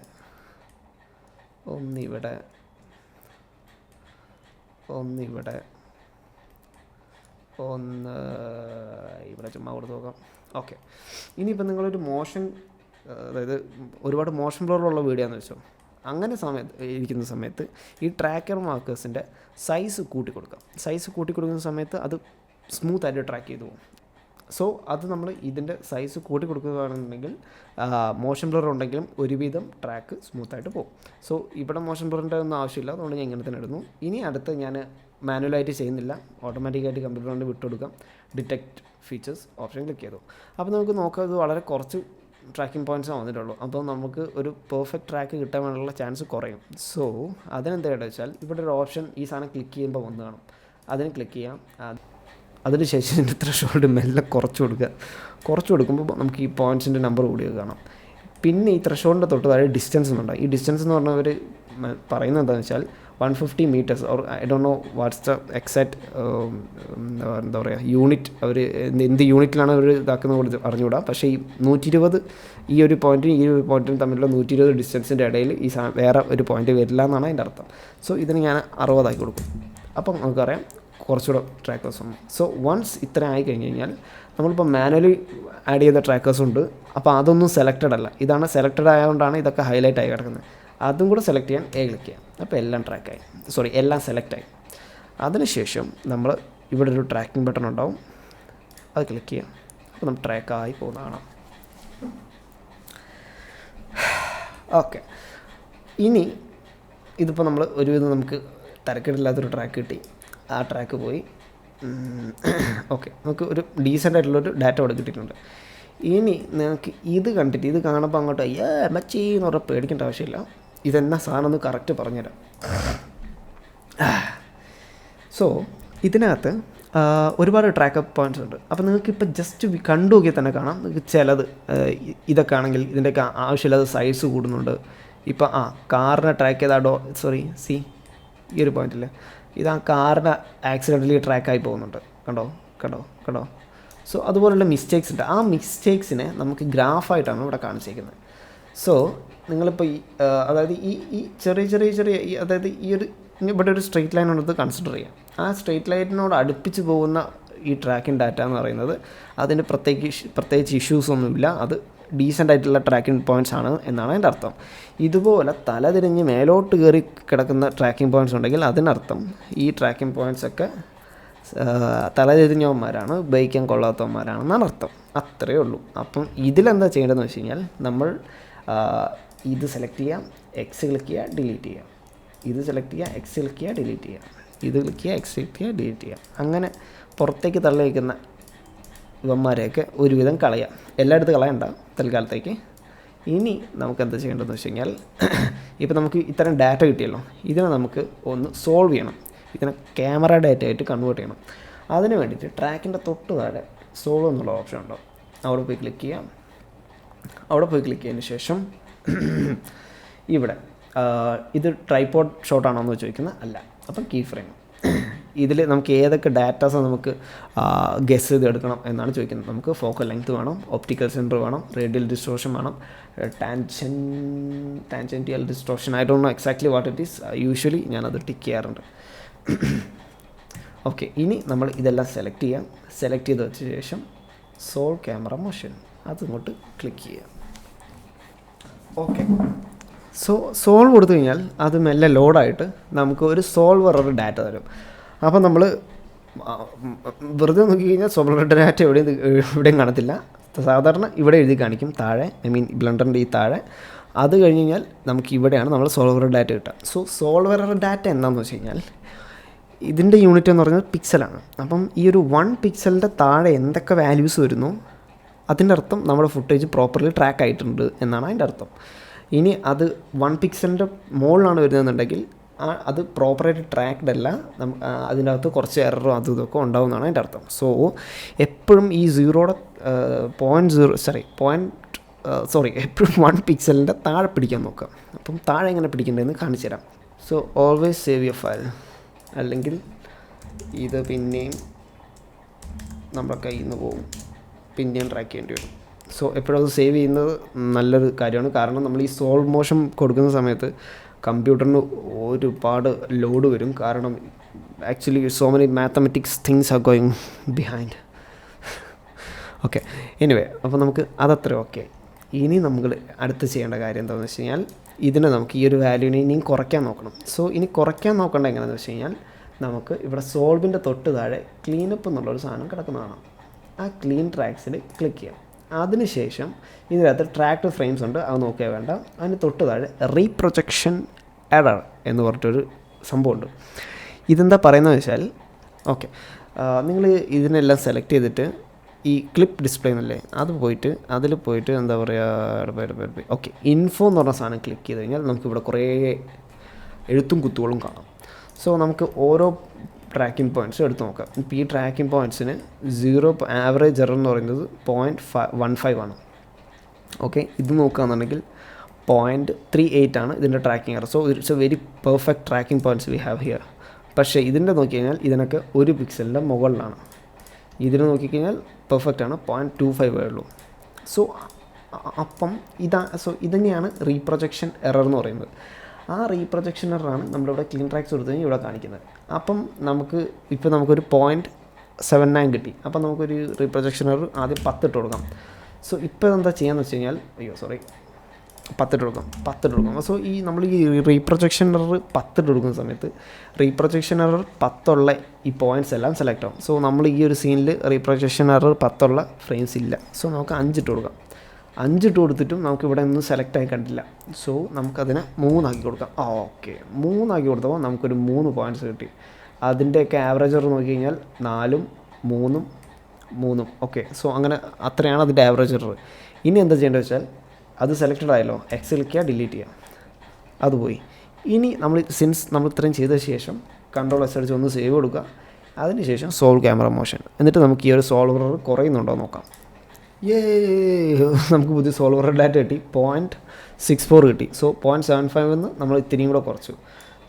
ചുമ്മാ കൊടുത്ത് നോക്കാം. ഓക്കെ, ഇനിയിപ്പോൾ നിങ്ങളൊരു അതായത് ഒരുപാട് മോഷൻ ബ്ലറുള്ള വീഡിയോ ആണെന്ന് വെച്ചോ, അങ്ങനെ ഇരിക്കുന്ന സമയത്ത് ഈ ട്രാക്കർ മാർക്കേഴ്സിൻ്റെ സൈസ് കൂട്ടി കൊടുക്കുന്ന സമയത്ത് അത് സ്മൂത്തായിട്ട് ട്രാക്ക് ചെയ്തു പോകും. സോ അത് നമ്മൾ ഇതിൻ്റെ സൈസ് കൂട്ടി കൊടുക്കുകയാണെന്നുണ്ടെങ്കിൽ മോഷൻ ബ്ലർ ഉണ്ടെങ്കിലും ഒരുവിധം ട്രാക്ക് സ്മൂത്തായിട്ട് പോകും. സോ ഇവിടെ മോഷൻ ബ്ലറിൻ്റെ ഒന്നും ആവശ്യമില്ല, അതുകൊണ്ട് ഞാൻ ഇങ്ങനെ തന്നെ ഇടുന്നു. ഇനി അടുത്ത് ഞാൻ മാനുവലായിട്ട് ചെയ്യുന്നില്ല, ഓട്ടോമാറ്റിക്കായിട്ട് കമ്പ്യൂട്ടർ കൊണ്ട് വിട്ടുകൊടുക്കാം. ഡിറ്റക്റ്റ് ഫീച്ചേഴ്സ് ഓപ്ഷൻ ക്ലിക്ക് ചെയ്തു. അപ്പോൾ നമുക്ക് നോക്കാം, ഇത് വളരെ കുറച്ച് ട്രാക്കിംഗ് പോയിൻറ്റ്സ് വന്നിട്ടുള്ളൂ. അപ്പോൾ നമുക്ക് ഒരു പെർഫെക്റ്റ് ട്രാക്ക് കിട്ടാൻ വേണ്ടിയുള്ള ചാൻസ് കുറയും. സോ അതിനെന്താണെന്ന് വെച്ചാൽ ഇവിടെ ഒരു ഓപ്ഷൻ ഈ സാധനം ക്ലിക്ക് ചെയ്യുമ്പോൾ വന്ന് കാണും, അതിന് ക്ലിക്ക് ചെയ്യാം. അതിനുശേഷം ഇതിൻ്റെ ത്രെഷോൾഡ് മെല്ലെ കുറച്ച് കൊടുക്കുമ്പോൾ നമുക്ക് ഈ പോയിൻറ്റ്സിൻ്റെ നമ്പർ കൂടി കാണാം. പിന്നെ ഈ ത്രെഷോൾഡിൻ്റെ തൊട്ട് താഴെ ഡിസ്റ്റൻസ് എന്നുണ്ടാകും. ഈ ഡിസ്റ്റൻസ് എന്ന് പറഞ്ഞവർ പറയുന്നത് എന്താണെന്ന് വെച്ചാൽ 150 meters or I don't know what's the exact എന്താ പറയുക യൂണിറ്റ്, അവർ എന്ത് യൂണിറ്റിലാണ് അവർ ഇതാക്കുന്നത് അറിഞ്ഞുകൂടാ. പക്ഷേ ഈ 120 ഈ ഒരു പോയിൻറ്റിനും തമ്മിലുള്ള 120 ഡിസ്റ്റൻസിൻ്റെ ഇടയിൽ ഈ വേറെ ഒരു പോയിൻറ്റ് വരില്ല എന്നാണ് അതിൻ്റെ അർത്ഥം. സോ ഇതിന് ഞാൻ 60 ആക്കി കൊടുക്കും. അപ്പം നമുക്കറിയാം കുറച്ചുകൂടെ ട്രാക്കേഴ്സ് ഉണ്ട്. സോ വൺസ് ഇത്ര ആയി കഴിഞ്ഞ് കഴിഞ്ഞാൽ നമ്മളിപ്പോൾ മാനുവലി ആഡ് ചെയ്ത ട്രാക്കേഴ്സ് ഉണ്ട്, അപ്പോൾ അതൊന്നും സെലക്റ്റഡ് അല്ല. ഇതാണ് സെലക്റ്റഡ് ആയതുകൊണ്ടാണ് ഇതൊക്കെ ഹൈലൈറ്റ് ആയി കിടക്കുന്നത്. അതും കൂടെ സെലക്ട് ചെയ്യാൻ ക്ലിക്ക് ചെയ്യാം. അപ്പോൾ എല്ലാം സെലക്റ്റായി. അതിനുശേഷം നമ്മൾ ഇവിടെ ഒരു ട്രാക്കിംഗ് ബട്ടൺ ഉണ്ടാവും, അത് ക്ലിക്ക് ചെയ്യാം. അപ്പോൾ നമ്മൾ ട്രാക്കായി പോകുന്നതാണ്. ഓക്കെ, ഇനി ഇതിപ്പോൾ നമ്മൾ ഒരുവിധം നമുക്ക് തരക്കേടില്ലാത്തൊരു ട്രാക്ക് കിട്ടി, ആ ട്രാക്ക് പോയി. ഓക്കെ, നമുക്ക് ഒരു ഡീസൻ്റ് ആയിട്ടുള്ളൊരു ഡാറ്റ അവിടെ കിട്ടിയിട്ടുണ്ട്. ഇനി നിങ്ങൾക്ക് ഇത് കണ്ടിട്ട് ഇത് കാണുമ്പോൾ അങ്ങോട്ട് മച്ചി എന്ന് പറഞ്ഞാൽ പേടിക്കേണ്ട ആവശ്യമില്ല. ഇതെന്നാ സാധനം ഒന്ന് കറക്റ്റ് പറഞ്ഞുതരാം. സോ ഇതിനകത്ത് ഒരുപാട് ട്രാക്കപ്പ് പോയിൻറ്റ്സ് ഉണ്ട്. അപ്പോൾ നിങ്ങൾക്കിപ്പോൾ ജസ്റ്റ് കണ്ടു നോക്കിയാൽ തന്നെ കാണാം, നിങ്ങൾക്ക് ചിലത് ഇതൊക്കെ ആണെങ്കിൽ ഇതിൻ്റെയൊക്കെ ആവശ്യമില്ലാതെ സൈസ് കൂടുന്നുണ്ട്. ഇപ്പോൾ കാറിനെ ട്രാക്ക് ചെയ്താൽ ഈ ഒരു പോയിന്റിൽ ഇത് കാറിന് ആക്സിഡൻ്റലി ട്രാക്കായി പോകുന്നുണ്ട്. കണ്ടോ. സോ അതുപോലുള്ള മിസ്റ്റേക്സ് ഉണ്ട്. ആ മിസ്റ്റേക്സിനെ നമുക്ക് ഗ്രാഫായിട്ടാണ് ഇവിടെ കാണിച്ചിരിക്കുന്നത്. സോ നിങ്ങളിപ്പോൾ അതായത് ഈ ചെറിയ അതായത് ഇവിടെ ഒരു സ്ട്രെയിറ്റ് ലൈൻ ഉള്ളത് കൺസിഡർ ചെയ്യാം. ആ സ്ട്രെയിറ്റ് ലൈനിനോട് അടുപ്പിച്ച് പോകുന്ന ഈ ട്രാക്കിംഗ് ഡാറ്റ എന്ന് പറയുന്നത് അതിന് പ്രത്യേകിച്ച് ഇഷ്യൂസൊന്നുമില്ല, അത് ഡീസൻ്റ് ആയിട്ടുള്ള ട്രാക്കിംഗ് പോയിൻറ്റ്സ് ആണ് എന്നാണ് അതിൻ്റെ അർത്ഥം. ഇതുപോലെ തലതിരിഞ്ഞ് മേലോട്ട് കയറി കിടക്കുന്ന ട്രാക്കിംഗ് പോയിൻറ്റ്സ് ഉണ്ടെങ്കിൽ അതിനർത്ഥം ഈ ട്രാക്കിംഗ് പോയിൻറ്റ്സൊക്കെ തലതിരിഞ്ഞവന്മാരാണ്, ഉപയോഗിക്കാൻ കൊള്ളാത്തവന്മാരാണെന്നാണ് അർത്ഥം. അത്രയേ ഉള്ളൂ. അപ്പം ഇതിലെന്താ ചെയ്യേണ്ടതെന്ന് വെച്ച് കഴിഞ്ഞാൽ നമ്മൾ ഇത് സെലക്ട് ചെയ്യാം, എക്സ് ക്ലിക്ക് ചെയ്യുക, ഡിലീറ്റ് ചെയ്യാം. ഇത് സെലക്ട് ചെയ്യുക, എക്സ് ക്ലിക്ക് ചെയ്യുക, ഡിലീറ്റ് ചെയ്യാം. ഇത് ക്ലിക്ക് ചെയ്യുക, എക്സ് ക്ലിക്ക് ചെയ്യുക, ഡിലീറ്റ് ചെയ്യാം. അങ്ങനെ പുറത്തേക്ക് തള്ളി വയ്ക്കുന്ന ഇവന്മാരെയൊക്കെ ഒരുവിധം കളയാം. എല്ലായിടത്തും കളയണ്ട തൽക്കാലത്തേക്ക്. ഇനി നമുക്ക് എന്താ ചെയ്യേണ്ടതെന്ന് വെച്ച് കഴിഞ്ഞാൽ ഇപ്പോൾ നമുക്ക് ഇത്തരം ഡാറ്റ കിട്ടിയല്ലോ, ഇതിനെ നമുക്ക് ഒന്ന് സോൾവ് ചെയ്യണം. ഇതിനെ ക്യാമറ ഡാറ്റ ആയിട്ട് കൺവേർട്ട് ചെയ്യണം. അതിന് വേണ്ടിയിട്ട് ട്രാക്കിൻ്റെ തൊട്ട് താഴെ സോൾവ് എന്നുള്ള ഓപ്ഷൻ ഉണ്ടാവും. അവിടെ പോയി ക്ലിക്ക് ചെയ്യാം. അവിടെ പോയി ക്ലിക്ക് ചെയ്തതിന് ശേഷം ഇവിടെ ഇത് ട്രൈപോഡ് ഷോട്ടാണോ എന്ന് ചോദിക്കുന്നത് അല്ല. അപ്പം കീ ഫ്രെയിം ഇതിൽ നമുക്ക് ഏതൊക്കെ ഡാറ്റാസ് നമുക്ക് ഗെസ് ചെയ്തെടുക്കണം എന്നാണ് ചോദിക്കുന്നത്. നമുക്ക് ഫോക്കൽ ലെങ്ത് വേണം, ഒപ്റ്റിക്കൽ സെൻറ്റർ വേണം, റേഡിയൽ ഡിസ്റ്റോർഷൻ വേണം, tangential distortion. I don't know exactly what it is. Usually ഞാനത് ടിക്ക് ചെയ്യാറുണ്ട്. ഓക്കെ, ഇനി നമ്മൾ ഇതെല്ലാം സെലക്ട് ചെയ്യാം. സെലക്ട് ചെയ്ത് വെച്ച ശേഷം സോൾവ് ക്യാമറ മോഷൻ അതിങ്ങോട്ട് ക്ലിക്ക് ചെയ്യാം. ഓക്കെ, സോൾവ് കൊടുത്തു കഴിഞ്ഞാൽ അത് മെല്ലെ ലോഡായിട്ട് നമുക്ക് ഒരു സോൾവർ ഡാറ്റ തരും. അപ്പോൾ നമ്മൾ വെറുതെ നോക്കി കഴിഞ്ഞാൽ സോൾവർ ഡാറ്റ എവിടെയും കാണത്തില്ല. സാധാരണ ഇവിടെ എഴുതി കാണിക്കും താഴെ, ബ്ലെൻഡറിൻ്റെ ഈ താഴെ. അത് കഴിഞ്ഞ് കഴിഞ്ഞാൽ നമുക്ക് ഇവിടെയാണ് നമ്മൾ സോൾവർ ഡാറ്റ കിട്ടുക. സോ സോൾവർ ഡാറ്റ എന്താണെന്ന് വെച്ച് കഴിഞ്ഞാൽ ഇതിൻ്റെ യൂണിറ്റ് എന്ന് പറയുന്നത് പിക്സലാണ്. അപ്പം ഈ ഒരു 1 പിക്സലിൻ്റെ താഴെ എന്തൊക്കെ വാല്യൂസ് വരുന്നു അതിൻ്റെ അർത്ഥം നമ്മുടെ ഫുട്ടേജ് പ്രോപ്പർലി ട്രാക്ക് ആയിട്ടുണ്ട് എന്നാണ് അതിൻ്റെ അർത്ഥം. ഇനി അത് 1 പിക്സലിൻ്റെ മുകളിലാണ് വരുന്നതെന്നുണ്ടെങ്കിൽ അത് പ്രോപ്പറായിട്ട് ട്രാക്ഡ് അല്ല, അതിൻ്റെ അകത്ത് കുറച്ച് എററും അതും ഇതൊക്കെ ഉണ്ടാവുമെന്നാണ് അതിൻ്റെ അർത്ഥം. സോ എപ്പോഴും ഈ എപ്പോഴും 1 പിക്സലിൻ്റെ താഴെ പിടിക്കാൻ നോക്കുക. അപ്പം താഴെ എങ്ങനെ പിടിക്കേണ്ടതെന്ന് കാണിച്ചു തരാം. So always save your file, അല്ലെങ്കിൽ ഇത് പിന്നെയും നമ്മുടെ കയ്യിൽ നിന്ന് പോകും, പിന്നെയും ട്രാക്ക് ചെയ്യേണ്ടി വരും. സോ എപ്പോഴും അത് സേവ് ചെയ്യുന്നത് നല്ലൊരു കാര്യമാണ്. കാരണം നമ്മൾ ഈ സോൾവ് മോഷൻ കൊടുക്കുന്ന സമയത്ത് കമ്പ്യൂട്ടറിന് ഒരുപാട് ലോഡ് വരും. കാരണം actually so many mathematics things are going behind. Okay, anyway, അപ്പോൾ നമുക്ക് അതത്ര ഓക്കെ. ഇനി നമ്മൾ അടുത്ത് ചെയ്യേണ്ട കാര്യം എന്താണെന്ന് വെച്ച് കഴിഞ്ഞാൽ, ഇതിനെ നമുക്ക് ഈ ഒരു വാല്യൂവിനെ ഇനിയും കുറയ്ക്കാൻ നോക്കണം. സോ ഇനി കുറയ്ക്കാൻ നോക്കേണ്ട എങ്ങനെയാണെന്ന് വെച്ച് കഴിഞ്ഞാൽ, നമുക്ക് ഇവിടെ സോൾവിൻ്റെ തൊട്ട് താഴെ ക്ലീനപ്പ് എന്നുള്ളൊരു സാധനം കിടക്കുന്നതാണ്. ആ ക്ലീൻ ട്രാക്സിൽ ക്ലിക്ക് ചെയ്യാം. അതിനുശേഷം ഇതിനകത്ത് ട്രാക്ട് ഫ്രെയിംസ് ഉണ്ട്, അത് നോക്കിയാൽ വേണ്ട. അതിന് തൊട്ട് താഴെ റീപ്രൊജക്ഷൻ എറർ എന്ന് പറഞ്ഞിട്ടൊരു സംഭവമുണ്ട്. ഇതെന്താ പറയുന്നത് വെച്ചാൽ, ഓക്കെ, നിങ്ങൾ ഇതിനെല്ലാം സെലക്ട് ചെയ്തിട്ട് ഈ ക്ലിപ്പ് ഡിസ്പ്ലേ എന്നല്ലേ അതിൽ പോയിട്ട് എന്താ പറയുക, ഓക്കെ, ഇൻഫോ എന്ന് പറഞ്ഞ സാധനം ക്ലിക്ക് ചെയ്ത് കഴിഞ്ഞാൽ നമുക്കിവിടെ കുറേ എഴുത്തും കുത്തുകളും കാണാം. സോ നമുക്ക് ഓരോ ട്രാക്കിംഗ് പോയിൻറ്റ്സും എടുത്ത് നോക്കാം. ഇപ്പോൾ ഈ ട്രാക്കിംഗ് പോയിൻറ്റ്സിന് ആവറേജ് എറർ എന്ന് പറയുന്നത് 0.15 ആണ്. ഓക്കെ, ഇത് നോക്കുകയാണെന്നുണ്ടെങ്കിൽ 0.38 ആണ് ഇതിൻ്റെ tracking error. So it's A very perfect tracking points we have here. പക്ഷേ ഇതിൻ്റെ നോക്കിക്കഴിഞ്ഞാൽ ഇതിനൊക്കെ 1 പിക്സലിൻ്റെ മുകളിലാണ്. ഇതിന് നോക്കിക്കഴിഞ്ഞാൽ പെർഫെക്റ്റ് ആണ്, 0.25 ഉള്ളൂ. സോ ഇതന്നെയാണ് റീപ്രൊജക്ഷൻ എറർ എന്ന് പറയുന്നത്. ആ റീപ്രൊജക്ഷൻ എററാണ് നമ്മളിവിടെ ക്ലീൻ ട്രാക്സ് കൊടുത്തു കഴിഞ്ഞാൽ ഇവിടെ കാണിക്കുന്നത്. അപ്പം നമുക്കൊരു 0.79 കിട്ടി. അപ്പം നമുക്കൊരു റീപ്രൊജക്ഷൻ എറർ ആദ്യം 10 ഇട്ട് കൊടുക്കാം. സോ ഇപ്പോൾ എന്താ ചെയ്യാന്ന് വെച്ച് കഴിഞ്ഞാൽ, 10 ഇട്ട് കൊടുക്കാം. സോ നമ്മൾ ഈ റീപ്രൊജക്ഷൻ എറർ 10 ഇട്ട് കൊടുക്കുന്ന സമയത്ത് റീപ്രൊജക്ഷൻ എറർ 10 ഉള്ള ഈ പോയിൻറ്റ്സ് എല്ലാം സെലക്ട് ആവും. സോ നമ്മൾ ഈ ഒരു സീനിൽ റീപ്രൊജക്ഷൻ എറർ 10 ഉള്ള ഫ്രെയിംസ് ഇല്ല. സോ നമുക്ക് 5 ഇട്ട് കൊടുക്കാം. 5 ഇട്ട് കൊടുത്തിട്ടും നമുക്കിവിടെ ഒന്നും സെലക്റ്റായി കണ്ടില്ല. സോ നമുക്കതിനെ 3 ആക്കി കൊടുക്കാം. ഓക്കെ, 3 ആക്കി കൊടുത്തപ്പോൾ നമുക്കൊരു 3 പോയിൻറ്റ്സ് കിട്ടി. അതിൻ്റെയൊക്കെ ആവറേജ് എറർ നോക്കി കഴിഞ്ഞാൽ 4ഉം 3ഉം 3ഉം. ഓക്കെ, സോ അങ്ങനെ അത്രയാണ് അതിൻ്റെ ആവറേജ് എറർ. ഇനി എന്താ ചെയ്യേണ്ടത് വെച്ചാൽ, അത് സെലക്റ്റഡ് ആയല്ലോ, എക്സ് ക്ലിക്ക് ചെയ്യുക, ഡിലീറ്റ് ചെയ്യുക, അത് പോയി. ഇനി നമ്മൾ ഇത്രയും ചെയ്ത ശേഷം കൺട്രോൾ എസ് അടിച്ച് ഒന്ന് സേവ് കൊടുക്കുക. അതിനുശേഷം സോൾവ് ക്യാമറ മോഷൻ, എന്നിട്ട് നമുക്ക് ഈ ഒരു സോൾവർ കുറയുന്നുണ്ടോ നോക്കാം. നമുക്ക് പുതിയ സോൾവർ ഡാറ്റ കിട്ടി, 0.64 കിട്ടി. സോ 0.75 എന്ന് നമ്മൾ ഇത്രയും കൂടെ കുറച്ചു.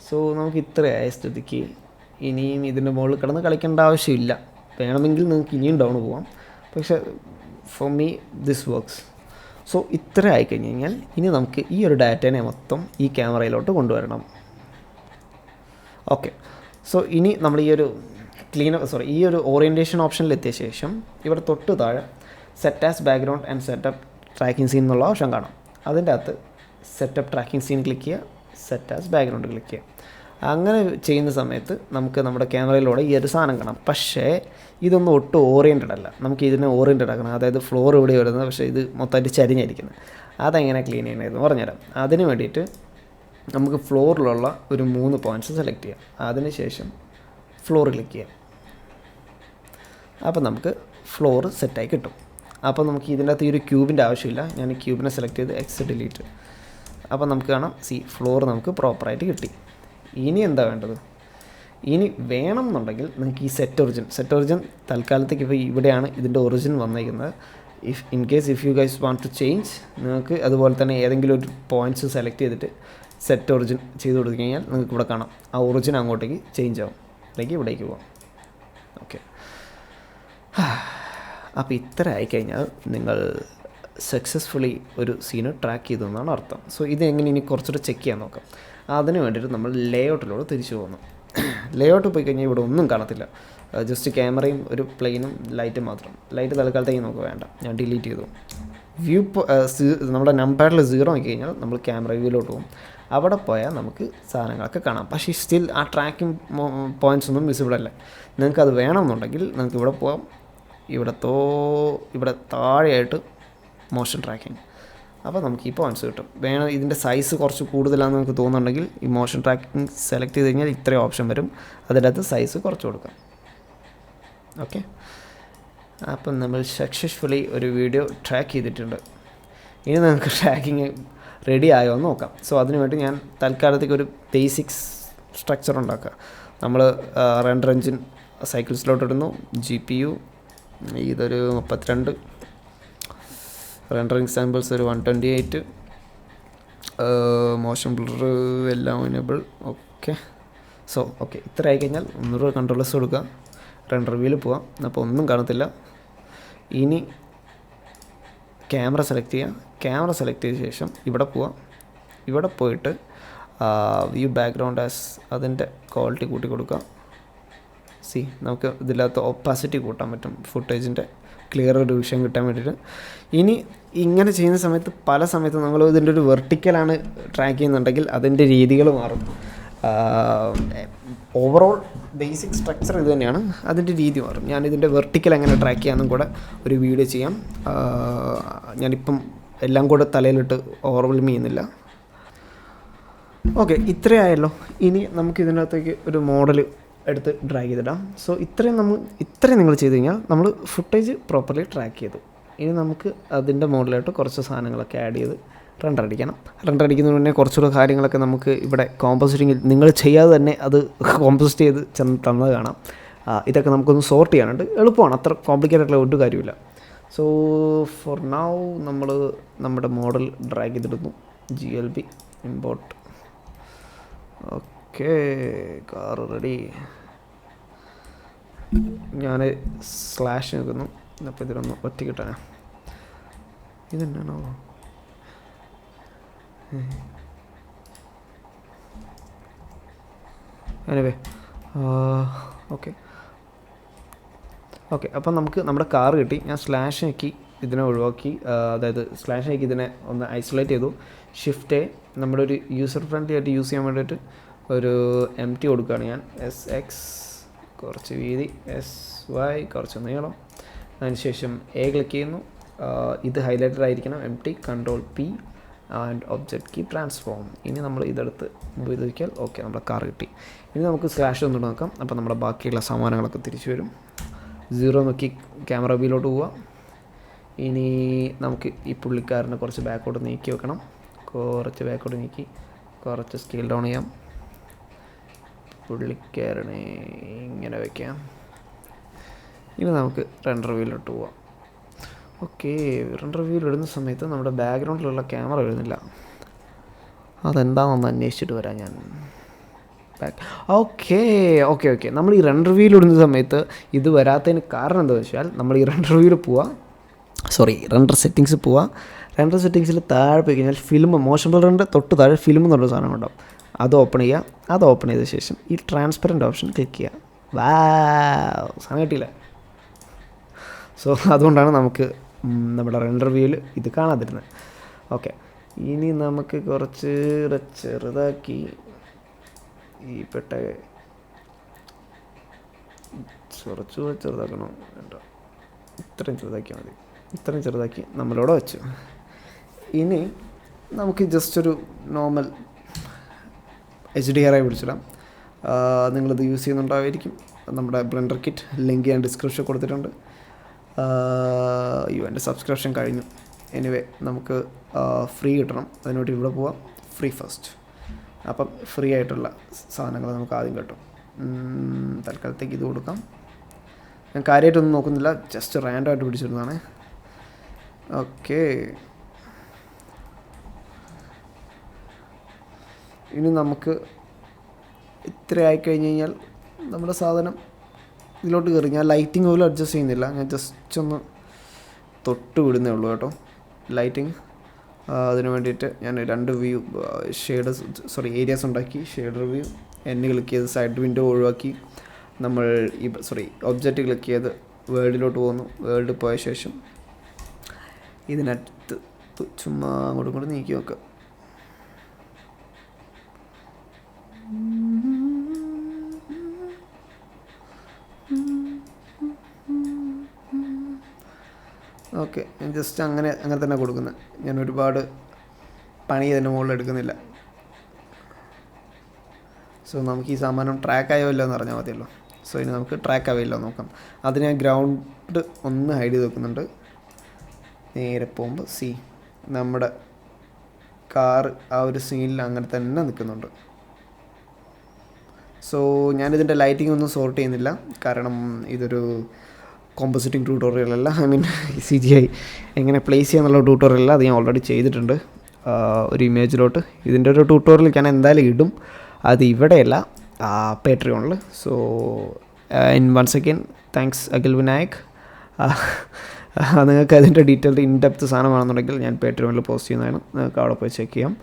സോ നമുക്ക് ഇത്രയായ സ്ഥിതിക്ക് ഇനിയും ഇതിൻ്റെ മുകളിൽ കിടന്ന് കളിക്കേണ്ട ആവശ്യമില്ല. വേണമെങ്കിൽ നിങ്ങൾക്ക് ഇനിയും ഡൗൺ പോകാം, പക്ഷേ for me this works. So ഇത്ര ആയിക്കഴിഞ്ഞ് കഴിഞ്ഞാൽ ഇനി നമുക്ക് ഈ ഒരു ഡാറ്റേനെ മൊത്തം ഈ ക്യാമറയിലോട്ട് കൊണ്ടുവരണം. ഓക്കെ, സോ ഇനി നമ്മൾ ഈ ഒരു ഓറിയൻറ്റേഷൻ ഓപ്ഷനിൽ എത്തിയ ശേഷം ഇവിടെ തൊട്ട് താഴെ set as background and setup tracking scene എന്നുള്ള ഓപ്ഷൻ കാണാം. അതിൻ്റെ അകത്ത് സെറ്റപ്പ് ട്രാക്കിംഗ് സീൻ ക്ലിക്ക് ചെയ്യുക, സെറ്റ് ആസ് ബാക്ക്ഗ്രൗണ്ട് ക്ലിക്ക് ചെയ്യുക. അങ്ങനെ ചെയ്യുന്ന സമയത്ത് നമുക്ക് നമ്മുടെ ക്യാമറയിലൂടെ ഈ ഒരു സാധനം കാണാം. പക്ഷേ ഇതൊന്നും ഒട്ടും ഓറിയൻറ്റഡ് അല്ല. നമുക്ക് ഇതിനെ ഓറിയൻറ്റഡ് ആക്കണം. അതായത് ഫ്ലോർ ഇവിടെ വരുന്നത്, പക്ഷേ ഇത് മൊത്തമായിട്ട് ചരിഞ്ഞിരിക്കുന്നത്. അതെങ്ങനെ ക്ലീൻ ചെയ്യണമെന്ന് പറഞ്ഞുതരാം. അതിന് വേണ്ടിയിട്ട് നമുക്ക് ഫ്ലോറിലുള്ള ഒരു 3 പോയിൻറ്റ്സ് സെലക്ട് ചെയ്യാം. അതിനുശേഷം ഫ്ലോർ ക്ലിക്ക് ചെയ്യാം. അപ്പോൾ നമുക്ക് ഫ്ലോർ സെറ്റായി കിട്ടും. അപ്പോൾ നമുക്ക് ഇതിൻ്റെ അകത്ത് ഈ ഒരു ക്യൂബിൻ്റെ ആവശ്യമില്ല. ഞാൻ ക്യൂബിനെ സെലക്ട് ചെയ്ത് എക്സ് ഡിലീറ്റ്. അപ്പോൾ നമുക്ക് കാണാം, ഫ്ലോർ നമുക്ക് പ്രോപ്പറായിട്ട് കിട്ടി. ഇനി എന്താ വേണ്ടത്? ഇനി വേണം എന്നുണ്ടെങ്കിൽ നിങ്ങൾക്ക് ഈ സെറ്റ് ഒറിജിൻ തൽക്കാലത്തേക്ക് ഇപ്പോൾ ഇവിടെയാണ് ഇതിൻ്റെ ഒറിജിൻ വന്നിരിക്കുന്നത്. If you guys want to change, നിങ്ങൾക്ക് അതുപോലെ തന്നെ ഏതെങ്കിലും ഒരു പോയിൻറ്റ്സ് സെലക്ട് ചെയ്തിട്ട് സെറ്റ് ഒറിജിൻ ചെയ്ത് കൊടുത്തു കഴിഞ്ഞാൽ നിങ്ങൾക്ക് ഇവിടെ കാണാം ആ ഒറിജിൻ അങ്ങോട്ടേക്ക് ചേഞ്ച് ആവും, അല്ലെങ്കിൽ ഇവിടേക്ക് പോകാം. ഓക്കെ, അപ്പോൾ ഇത്ര ആയിക്കഴിഞ്ഞാൽ നിങ്ങൾ സക്സസ്ഫുള്ളി ഒരു സീന് ട്രാക്ക് ചെയ്തു എന്നാണ് അർത്ഥം. സോ ഇത് എങ്ങനെ ഇനി കുറച്ചുകൂടെ ചെക്ക് ചെയ്യാൻ നോക്കാം. അതിന് വേണ്ടിയിട്ട് നമ്മൾ ലേഔട്ടിലൂടെ തിരിച്ചു പോകുന്നു. ലേഔട്ട് പോയി കഴിഞ്ഞാൽ ഇവിടെ ഒന്നും കാണത്തില്ല, ജസ്റ്റ് ക്യാമറയും ഒരു പ്ലെയിനും ലൈറ്റ് മാത്രം. ലൈറ്റ് തൽക്കാലത്തേക്ക് നമുക്ക് വേണ്ട, ഞാൻ ഡിലീറ്റ് ചെയ്തു. നമ്മുടെ നമ്പറിൽ 0 ആക്കി കഴിഞ്ഞാൽ നമ്മൾ ക്യാമറ വ്യൂയിലോട്ട് പോകും. അവിടെ പോയാൽ നമുക്ക് സാധനങ്ങളൊക്കെ കാണാം. പക്ഷേ സ്റ്റിൽ ആ ട്രാക്കിംഗ് പോയിൻറ്റ്സ് ഒന്നും വിസിബിൾ അല്ല. നിങ്ങൾക്ക് അത് വേണമെന്നുണ്ടെങ്കിൽ നിങ്ങൾക്ക് ഇവിടെ പോകാം. ഇവിടെ താഴെയായിട്ട് മോഷൻ ട്രാക്കിംഗ്, അപ്പോൾ നമുക്ക് ഈ പോയിൻറ്റ്സ് കിട്ടും. ഇതിൻ്റെ സൈസ് കുറച്ച് കൂടുതലാണെന്ന് നമുക്ക് തോന്നുന്നുണ്ടെങ്കിൽ ഈ മോഷൻ ട്രാക്കിംഗ് സെലക്ട് ചെയ്ത് കഴിഞ്ഞാൽ ഇത്രയും ഓപ്ഷൻ വരും. അതിൻ്റെ അകത്ത് സൈസ് കുറച്ച് കൊടുക്കാം. ഓക്കെ, അപ്പം നമ്മൾ സക്സസ്ഫുള്ളി ഒരു വീഡിയോ ട്രാക്ക് ചെയ്തിട്ടുണ്ട്. ഇനി നമുക്ക് ട്രാക്കിങ് റെഡി ആയോ എന്ന് നോക്കാം. സോ അതിനുവേണ്ടി ഞാൻ തൽക്കാലത്തേക്ക് ഒരു ബേസിക്സ് സ്ട്രക്ചർ ഉണ്ടാക്കുക. നമ്മൾ റെൻഡർ എഞ്ചിൻ സൈക്കിൾസിലോട്ട് ഇടുന്നു, GPU ഇതൊരു 32, റെൻഡറിങ് സാമ്പിൾസ് ഒരു 128, മോഷൻ ബ്ലർ എല്ലാം എനേബിൾ. ഓക്കെ, സോ ഓക്കെ, ഇത്ര ആയിക്കഴിഞ്ഞാൽ ഒന്നുകൂടെ കൺട്രോളേഴ്സ് കൊടുക്കുക, റെൻഡർ വ്യൂവിൽ പോവാം. അപ്പോൾ ഒന്നും കാണത്തില്ല. ഇനി ക്യാമറ സെലക്ട് ചെയ്യുക. ക്യാമറ സെലക്ട് ചെയ്ത ശേഷം ഇവിടെ പോവാം. ഇവിടെ പോയിട്ട് വ്യൂ ബാക്ക്ഗ്രൗണ്ട് ആസ് അതിൻ്റെ ക്വാളിറ്റി കൂട്ടി കൊടുക്കുക. നമുക്ക് ഇതിനകത്ത് ഒപ്പാസിറ്റി കൂട്ടാൻ പറ്റും, ഫുട്ടേജിൻ്റെ ക്ലിയർ ഒരു വിഷയം കിട്ടാൻ വേണ്ടിയിട്ട്. ഇനി ഇങ്ങനെ ചെയ്യുന്ന സമയത്ത് പല സമയത്തും നമ്മൾ ഇതിൻ്റെ ഒരു വെർട്ടിക്കലാണ് ട്രാക്ക് ചെയ്യുന്നുണ്ടെങ്കിൽ അതിൻ്റെ രീതികൾ മാറും. ഓവറോൾ ബേസിക് സ്ട്രക്ചർ ഇത് തന്നെയാണ്, അതിൻ്റെ രീതി മാറും. ഞാനിതിൻ്റെ വെർട്ടിക്കൽ എങ്ങനെ ട്രാക്ക് ചെയ്യാമെന്നും കൂടെ ഒരു വീഡിയോ ചെയ്യാം. ഞാനിപ്പം എല്ലാം കൂടെ തലയിലിട്ട് ഓവർവെൽം ചെയ്യുന്നില്ല. ഓക്കെ, ഇത്രയായല്ലോ. ഇനി നമുക്ക് ഇതിനകത്തേക്ക് ഒരു മോഡൽ എടുത്ത് ഡ്രാഗ് ചെയ്തിടാം. സോ ഇത്രയും നിങ്ങൾ ചെയ്ത് കഴിഞ്ഞാൽ നമ്മൾ ഫുട്ടേജ് പ്രോപ്പർലി ട്രാക്ക് ചെയ്തു. ഇനി നമുക്ക് അതിൻ്റെ മോഡലായിട്ട് കുറച്ച് സാധനങ്ങളൊക്കെ ആഡ് ചെയ്ത് റെൻഡർ അടിക്കണം. റെൻഡർ അടിക്കുന്നതിന് മുന്നേ കുറച്ചുകൂടെ കാര്യങ്ങളൊക്കെ നമുക്ക് ഇവിടെ കോമ്പോസിറ്റിങ്ങിൽ നിങ്ങൾ ചെയ്യാതെ തന്നെ അത് കോമ്പോസിറ്റ് ചെയ്ത് തന്നത് കാണാം. ഇതൊക്കെ നമുക്കൊന്ന് സോർട്ട് ചെയ്യാനുണ്ട്. എളുപ്പമാണ്, അത്ര കോംപ്ലിക്കേറ്റഡ് ആയിട്ടുള്ള ഒരു കാര്യമില്ല. സോ ഫോർ നൗ നമ്മൾ നമ്മുടെ മോഡൽ ഡ്രാഗ് ചെയ്തിടുന്നു. GLB import. Okay, car ready. ഞാൻ സ്ലാഷ് നിൽക്കുന്നു. അപ്പോൾ ഇതിലൊന്ന് ഒറ്റ കിട്ടാനാ. ഇതെന്നാണോ? എനിവേ ഓക്കെ, അപ്പം നമുക്ക് നമ്മുടെ കാർ കിട്ടി. ഞാൻ സ്ലാഷ് ആക്കി ഇതിനെ ഒഴിവാക്കി, അതായത് സ്ലാഷ് ആക്കി ഇതിനെ ഒന്ന് ഐസൊലേറ്റ് ചെയ്തു. ഷിഫ്റ്റ് നമ്മുടെ ഒരു യൂസർ ഫ്രണ്ട്ലി ആയിട്ട് യൂസ് ചെയ്യാൻ വേണ്ടിയിട്ട് ഒരു MT കൊടുക്കുകയാണ് ഞാൻ. SX കുറച്ച് വീതി, SY കുറച്ച് നീളം. അതിനുശേഷം ക്ലിക്ക് ചെയ്യുന്നു. ഇത് ഹൈലൈറ്റഡ് ആയിരിക്കണം. MT Ctrl P and object keep transform. ഇനി നമ്മൾ ഇതെടുത്ത് ഇത് വയ്ക്കാൽ ഓക്കെ, നമ്മുടെ കാർ കിട്ടി. ഇനി നമുക്ക് സ്ലാഷ് ഒന്നുകൂടെ നോക്കാം. അപ്പോൾ നമ്മുടെ ബാക്കിയുള്ള സാമാനങ്ങളൊക്കെ തിരിച്ചു വരും. 0 നോക്കി ക്യാമറ വ്യൂയിലോട്ട് പോവുക. ഇനി നമുക്ക് ഈ പുള്ളിക്കാരനെ കുറച്ച് ബാക്കോട്ട് നീക്കി വെക്കണം. കുറച്ച് ബാക്കോട്ട് നീക്കി കുറച്ച് സ്കെയിൽ ഡൗൺ ചെയ്യാം. പുള്ളിക്കാരനെ ഇങ്ങനെ വയ്ക്കാം. ഇനി നമുക്ക് റെൻഡർ വ്യൂയിലോട്ട് പോവാം. ഓക്കെ, റെൻഡർ വ്യൂയിൽ ഇടുന്ന സമയത്ത് നമ്മുടെ ബാക്ക്ഗ്രൗണ്ടിലുള്ള ക്യാമറ വരുന്നില്ല. അതെന്താണെന്ന് അന്വേഷിച്ചിട്ട് വരാം ഞാൻ. ഓക്കെ നമ്മൾ ഈ റെൻഡർ വ്യൂയിൽ ഇടുന്ന സമയത്ത് ഇത് വരാത്തതിന് കാരണം എന്താണെന്ന് വെച്ചാൽ നമ്മൾ ഈ റെൻഡർ വ്യൂയിൽ റെൻഡർ സെറ്റിങ്സ് പോവുക. റെൻഡർ സെറ്റിങ്സിൽ താഴെ പോയി കഴിഞ്ഞാൽ ഫിലിം, മോഷൻ ബ്ലറിൻ്റെ തൊട്ട് താഴെ ഫിലിം എന്നുള്ള സാധനം ഉണ്ടാവും. അത് ഓപ്പൺ ചെയ്യുക. അത് ഓപ്പൺ ചെയ്ത ശേഷം ഈ ട്രാൻസ്പെറൻറ്റ് ഓപ്ഷൻ ക്ലിക്ക് ചെയ്യുക. സാധനം കിട്ടിയില്ല. സോ അതുകൊണ്ടാണ് നമുക്ക് നമ്മുടെ റെൻഡർ വ്യൂവിൽ ഇത് കാണാതിരുന്നത്. ഓക്കെ, ഇനി നമുക്ക് കുറച്ച് ചെറുതാക്കി ഈ ചെറുതാക്കണോ വേണ്ട, ഇത്രയും ചെറുതാക്കിയാൽ മതി. ഇത്രയും ചെറുതാക്കി നമ്മളിവിടെ വെച്ചു. ഇനി നമുക്ക് ജസ്റ്റ് ഒരു നോർമൽ HDR പിടിച്ചിടാം. നിങ്ങളിത് യൂസ് ചെയ്യുന്നുണ്ടാവുമായിരിക്കും. നമ്മുടെ ബ്ലെൻഡർ കിറ്റ് ലിങ്ക് ഞാൻ ഡിസ്ക്രിപ്ഷൻ കൊടുത്തിട്ടുണ്ട്. എൻ്റെ സബ്സ്ക്രിപ്ഷൻ കഴിഞ്ഞു. എനിവേ നമുക്ക് ഫ്രീ കിട്ടണം. അതിനോട്ട് ഇവിടെ പോവാം. Free first. അപ്പം ഫ്രീ ആയിട്ടുള്ള സാധനങ്ങൾ നമുക്ക് ആദ്യം കിട്ടും. തൽക്കാലത്തേക്ക് ഇത് കൊടുക്കാം. ഞാൻ കാര്യമായിട്ടൊന്നും നോക്കുന്നില്ല, ജസ്റ്റ് റാൻഡമായിട്ട് പിടിച്ചിരുന്നതാണ്. ഓക്കെ, ഇനി നമുക്ക് ഇത്ര ആയിക്കഴിഞ്ഞ് കഴിഞ്ഞാൽ നമ്മുടെ സാധനം ഇതിലോട്ട് കയറി. ഞാൻ ലൈറ്റിംഗ് പോലും അഡ്ജസ്റ്റ് ചെയ്യുന്നില്ല, ഞാൻ ജസ്റ്റ് ഒന്ന് തൊട്ട് വിടുന്നേ ഉള്ളൂ കേട്ടോ ലൈറ്റിംഗ്. അതിന് വേണ്ടിയിട്ട് ഞാൻ 2 വ്യൂ ഏരിയാസ് ഉണ്ടാക്കി. ഷെയ്ഡർ വ്യൂ ക്ലിക്ക് ചെയ്ത് സൈഡ് വിൻഡോ ഒഴിവാക്കി. നമ്മൾ ഒബ്ജക്റ്റ് ക്ലിക്ക് ചെയ്ത് വേൾഡിലോട്ട് പോകുന്നു. വേൾഡ് പോയ ശേഷം ഇതിനകത്ത് ചുമ്മാ അങ്ങോട്ടും നീക്കി നോക്കുക. ഓക്കെ, ഞാൻ ജസ്റ്റ് അങ്ങനെ തന്നെ കൊടുക്കുന്നത്. ഞാൻ ഒരുപാട് പണി അതിൻ്റെ മുകളിൽ എടുക്കുന്നില്ല. സോ നമുക്ക് ഈ സാമാനം ട്രാക്ക് ആയല്ലോ എന്ന് പറഞ്ഞാൽ മതിയല്ലോ. സോ ഇനി നമുക്ക് ട്രാക്ക് ആവില്ലോ നോക്കാം. അതിന് ഞാൻ ഗ്രൗണ്ട് ഒന്ന് ഹൈഡ് ചെയ്ത് വെക്കുന്നുണ്ട്. നേരെ പോകുമ്പോൾ നമ്മുടെ കാർ ആ ഒരു സീനിൽ അങ്ങനെ തന്നെ നിൽക്കുന്നുണ്ട്. സോ ഞാനിതിൻ്റെ ലൈറ്റിംഗ് ഒന്നും സോർട്ട് ചെയ്യുന്നില്ല, കാരണം ഇതൊരു കോമ്പോസിറ്റിംഗ് ട്യൂട്ടോറിയൽ അല്ല. ഐ മീൻ CGI എങ്ങനെ പ്ലേസ് ചെയ്യാന്നുള്ള ട്യൂട്ടോറിയൽ അല്ല, അത് ഞാൻ ഓൾറെഡി ചെയ്തിട്ടുണ്ട് ഒരു ഇമേജിലോട്ട്. ഇതിൻ്റെ ഒരു ട്യൂട്ടോറിയൽ ഞാൻ എന്തായാലും ഇടും, അത് ഇവിടെയല്ല പേട്രിയോണിൽ. So once again thanks Akhil Vinayak. നിങ്ങൾക്ക് അതിൻ്റെ ഡീറ്റെയിൽഡ് ഇൻഡെപ്ത് സാധനമാണെന്നുണ്ടെങ്കിൽ ഞാൻ പേട്രിയോണിൽ പോസ്റ്റ് ചെയ്യുന്നതാണ്, നിങ്ങൾക്ക് അവിടെ പോയി ചെക്ക് ചെയ്യാം.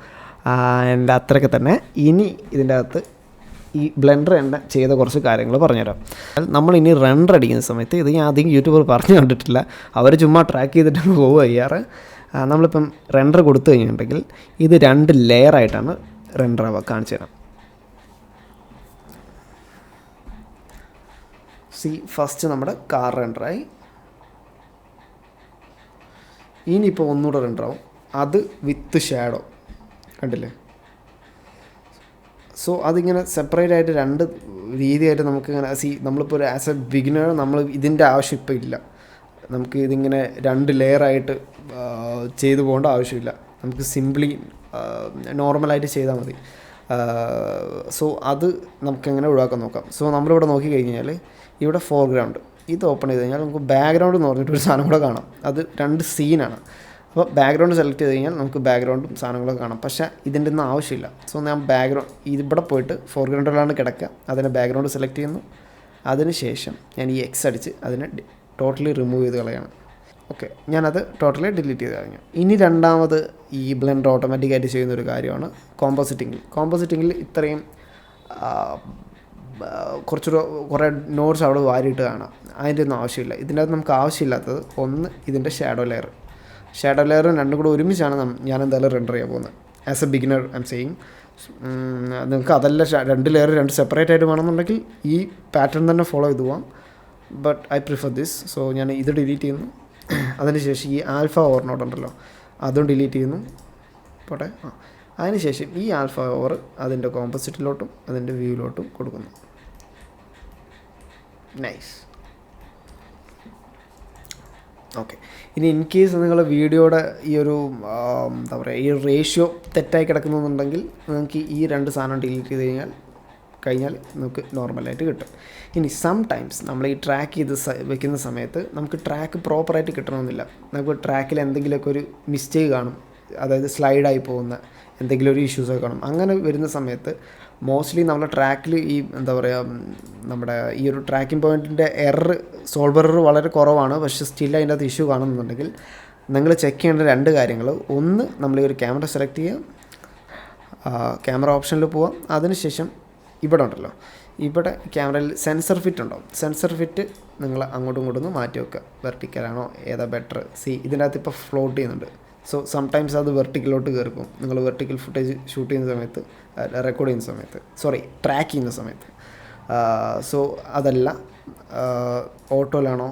ആൻഡ് അത്രയൊക്കെ തന്നെ. ഇനി ഇതിൻ്റെ അകത്ത് ഈ ബ്ലെൻഡർ തന്നെ ചെയ്ത കുറച്ച് കാര്യങ്ങൾ പറഞ്ഞുതരാം. നമ്മളിനി റെൻഡർ അടിക്കുന്ന സമയത്ത്, ഇത് ഞാൻ അധികം യൂട്യൂബർ പറഞ്ഞു കണ്ടിട്ടില്ല, അവർ ചുമ്മാ ട്രാക്ക് ചെയ്തിട്ടാണ് പോവുക ചെയ്യാറ്. നമ്മളിപ്പം റെൻഡർ കൊടുത്തു കഴിഞ്ഞിട്ടുണ്ടെങ്കിൽ ഇത് 2 ലെയറായിട്ടാണ് റെൻഡർ ആവുക. കാണിച്ചു തരാം. ഫസ്റ്റ് നമ്മുടെ കാർ റെൻഡറായി. ഇനിയിപ്പോൾ ഒന്നുകൂടെ റെൻഡറാവും, അത് വിത്ത് ഷാഡോ. കണ്ടില്ലേ? സോ അതിങ്ങനെ സെപ്പറേറ്റ് ആയിട്ട് 2 രീതിയായിട്ട് നമുക്കിങ്ങനെ നമ്മളിപ്പോൾ ഒരു ആസ് എ ബിഗിനർ നമ്മൾ ഇതിൻ്റെ ആവശ്യം ഇപ്പോൾ ഇല്ല. നമുക്ക് ഇതിങ്ങനെ 2 ലെയറായിട്ട് ചെയ്തു പോകേണ്ട ആവശ്യമില്ല. നമുക്ക് സിംപ്ലി നോർമലായിട്ട് ചെയ്താൽ മതി. സോ അത് നമുക്കെങ്ങനെ ഒഴിവാക്കാൻ നോക്കാം. സോ നമ്മളിവിടെ നോക്കിക്കഴിഞ്ഞാൽ ഇവിടെ ഫോർഗ്രൗണ്ട് ഇത് ഓപ്പൺ ചെയ്ത് കഴിഞ്ഞാൽ നമുക്ക് ബാക്ക്ഗ്രൗണ്ട് എന്ന് പറഞ്ഞിട്ടൊരു സാധനം കൂടെ കാണാം. അത് 2 സീനാണ്. അപ്പോൾ ബാക്ക്ഗ്രൗണ്ട് സെലക്ട് ചെയ്ത് കഴിഞ്ഞാൽ നമുക്ക് ബാക്ക്ഗ്രൗണ്ടും സാധനങ്ങളൊക്കെ കാണാം. പക്ഷേ ഇതിൻ്റെ ഒന്നും ആവശ്യമില്ല. സോ ഞാൻ ബാക്ക്ഗ്രൗണ്ട് ഇവിടെ പോയിട്ട് ഫോർഗ്രൗണ്ടിലാണ് കിടക്കുക, അതിനെ ബാക്ക്ഗ്രൗണ്ട് സെലക്ട് ചെയ്യുന്നു. അതിന് ശേഷം ഞാൻ ഈ എക്സ് അടിച്ച് അതിനെ ടോട്ടലി റിമൂവ് ചെയ്ത് കളയാണ്. ഓക്കെ, ഞാനത് ടോട്ടലി ഡിലീറ്റ് ചെയ്ത് കഴിഞ്ഞു. ഇനി രണ്ടാമത് ഈ ബ്ലെൻഡർ ഓട്ടോമാറ്റിക്കായിട്ട് ചെയ്യുന്നൊരു കാര്യമാണ് കോമ്പോസിറ്റിങ്ങിൽ ഇത്രയും കുറേ നോട്ട്സ് അവിടെ വാരിയിട്ട് കാണാം. അതിൻ്റെ ഒന്നും ആവശ്യമില്ല. ഇതിൻ്റെ അകത്ത് നമുക്ക് ആവശ്യമില്ലാത്തത് ഒന്ന് ഇതിൻ്റെ ഷാഡോ ലെയർ രണ്ടും കൂടെ ഒരുമിച്ചാണ് ഞാൻ എന്തായാലും റെൻഡർ ചെയ്യാൻ പോകുന്നത്. As A beginner I am saying. നിങ്ങൾക്ക് അതല്ല 2 ലെയർ 2 സെപ്പറേറ്റ് ആയിട്ട് വേണമെന്നുണ്ടെങ്കിൽ ഈ പാറ്റേൺ തന്നെ ഫോളോ ചെയ്ത് പോവാം. But I prefer this. So ഞാൻ ഇത് ഡിലീറ്റ് ചെയ്യുന്നു. അതിനുശേഷം ഈ ആൽഫ ഓവർ ഉണ്ടല്ലോ അതും ഡിലീറ്റ് ചെയ്യുന്നു. പോട്ടെ. അതിനുശേഷം ഈ ആൽഫ ഓവർ അതിൻ്റെ കോമ്പോസിറ്റിലോട്ടും അതിൻ്റെ വ്യൂവിലോട്ടും കൊടുക്കുന്നു. നൈസ്. ഓക്കെ, ഇനി ഇൻ കേസ് നിങ്ങൾ വീഡിയോയുടെ ഈ ഒരു എന്താ പറയുക ഈ റേഷ്യോ തെറ്റായി കിടക്കുന്നുണ്ടെങ്കിൽ നിങ്ങൾക്ക് ഈ 2 സാധനം ഡിലീറ്റ് ചെയ്ത് കഴിഞ്ഞാൽ നമുക്ക് നോർമലായിട്ട് കിട്ടും. ഇനി സം ടൈംസ് നമ്മൾ ഈ ട്രാക്ക് ചെയ്ത് വെക്കുന്ന സമയത്ത് നമുക്ക് ട്രാക്ക് പ്രോപ്പറായിട്ട് കിട്ടണമെന്നില്ല. നമുക്ക് ട്രാക്കിൽ എന്തെങ്കിലുമൊക്കെ ഒരു മിസ്റ്റേക്ക് കാണും, അതായത് സ്ലൈഡായി പോകുന്ന എന്തെങ്കിലും ഒരു ഇഷ്യൂസൊക്കെ കാണും. അങ്ങനെ വരുന്ന സമയത്ത് മോസ്റ്റ്ലി നമ്മുടെ ട്രാക്കിൽ ഈ എന്താ പറയുക നമ്മുടെ ഈ ഒരു ട്രാക്കിംഗ് പോയിൻറ്റിൻ്റെ സോൾവർ എറർ വളരെ കുറവാണ്. പക്ഷേ സ്റ്റിൽ അതിൻ്റെ അകത്ത് ഇഷ്യൂ കാണുന്നുണ്ടെങ്കിൽ നിങ്ങൾ ചെക്ക് ചെയ്യേണ്ട 2 കാര്യങ്ങൾ. ഒന്ന്, നമ്മൾ ഈ ഒരു ക്യാമറ സെലക്ട് ചെയ്യുക, ക്യാമറ ഓപ്ഷനിൽ പോവാം. അതിനുശേഷം ഇവിടെ ഉണ്ടല്ലോ, ഇവിടെ ക്യാമറയിൽ സെൻസർ ഫിറ്റ് ഉണ്ടാവും. സെൻസർ ഫിറ്റ് നിങ്ങൾ അങ്ങോട്ടും ഇങ്ങോട്ടും മാറ്റി വെക്കുക. വെർട്ടിക്കലാണോ ഏതാ ബെറ്റർ? ഇതിൻ്റെ അകത്ത് ഇപ്പോൾ ഫ്ലോട്ട് ചെയ്യുന്നുണ്ട്. സോ സംടൈംസ് അത് വെർട്ടിക്കലോട്ട് കയറിപ്പോവും. നിങ്ങൾ വെർട്ടിക്കൽ ഫുട്ടേജ് ഷൂട്ട് ചെയ്യുന്ന സമയത്ത്, റെക്കോർഡ് ചെയ്യുന്ന സമയത്ത്, ട്രാക്ക് ചെയ്യുന്ന സമയത്ത്. സോ അതല്ല, ഓട്ടോയിലാണോ?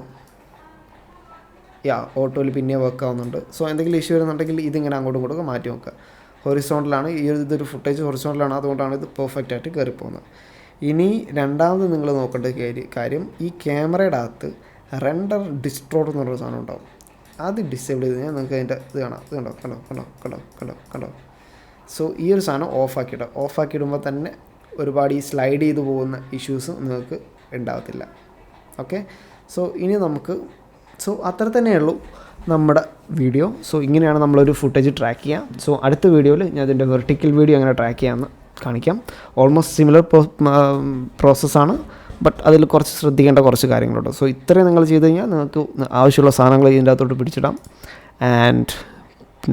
ഓട്ടോയിൽ പിന്നെ വർക്ക് ആവുന്നുണ്ട്. സോ എന്തെങ്കിലും ഇഷ്യൂ വരുന്നുണ്ടെങ്കിൽ ഇതിങ്ങനെ അങ്ങോട്ടും ഇങ്ങോട്ടും മാറ്റി വെക്കുക. ഹൊറിസോണ്ടലാണ് ഇതൊരു ഫുട്ടേജ് ഹൊറിസോണ്ടലാണ്, അതുകൊണ്ടാണ് ഇത് പെർഫെക്റ്റ് ആയിട്ട് കയറിപ്പോകുന്നത്. ഇനി രണ്ടാമത് നിങ്ങൾ നോക്കേണ്ട കാര്യം, ഈ ക്യാമറയുടെ അകത്ത് റെൻഡർ ഡിസ്ട്രോട്ട് എന്ന് പറഞ്ഞൊരു സാധനം ഉണ്ടാവും. അത് ഡിസേബിൾ ചെയ്ത് കഴിഞ്ഞാൽ നിങ്ങൾക്ക് അതിൻ്റെ ഇത് കാണാം. ഇത് കണ്ടോ. സോ ഈ ഒരു സാധനം ഓഫാക്കിയിടുമ്പോൾ തന്നെ ഒരുപാട് ഈ സ്ലൈഡ് ചെയ്ത് പോകുന്ന ഇഷ്യൂസ് നിങ്ങൾക്ക് ഉണ്ടാകത്തില്ല. ഓക്കെ, സോ ഇനി നമുക്ക് അത്ര തന്നെയുള്ളൂ നമ്മുടെ വീഡിയോ. സോ ഇങ്ങനെയാണ് നമ്മളൊരു ഫുട്ടേജ് ട്രാക്ക് ചെയ്യുക. സോ അടുത്ത വീഡിയോയിൽ ഞാൻ അതിൻ്റെ വെർട്ടിക്കൽ വീഡിയോ എങ്ങനെ ട്രാക്ക് ചെയ്യാമെന്ന് കാണിക്കാം. ഓൾമോസ്റ്റ് സിമിലർ പ്രോസസ്സാണ്, ബട്ട് അതിൽ കുറച്ച് ശ്രദ്ധിക്കേണ്ട കുറച്ച് കാര്യങ്ങളുണ്ട്. സോ ഇത്രയും നിങ്ങൾ ചെയ്ത് കഴിഞ്ഞാൽ നിങ്ങൾക്ക് ആവശ്യമുള്ള സാധനങ്ങൾ ഇതിൻ്റെ അകത്തോട്ട് പിടിച്ചിടാം ആൻഡ്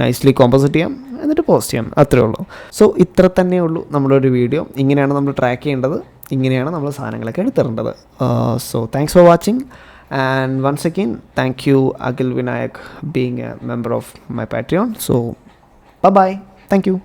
നൈസ്ലി കോമ്പോസിറ്റ് ചെയ്യാം, എന്നിട്ട് പോസ്റ്റ് ചെയ്യാം. അത്രയേ ഉള്ളൂ. സോ ഇത്ര തന്നെ ഉള്ളൂ നമ്മളൊരു വീഡിയോ. ഇങ്ങനെയാണ് നമ്മൾ ട്രാക്ക് ചെയ്യേണ്ടത്, ഇങ്ങനെയാണ് നമ്മൾ സാധനങ്ങളൊക്കെ എടുത്തിടേണ്ടത്. So thanks for watching. And once again, thank you Akhil Vinayak being a member of my Patreon. So bye bye. Thank you.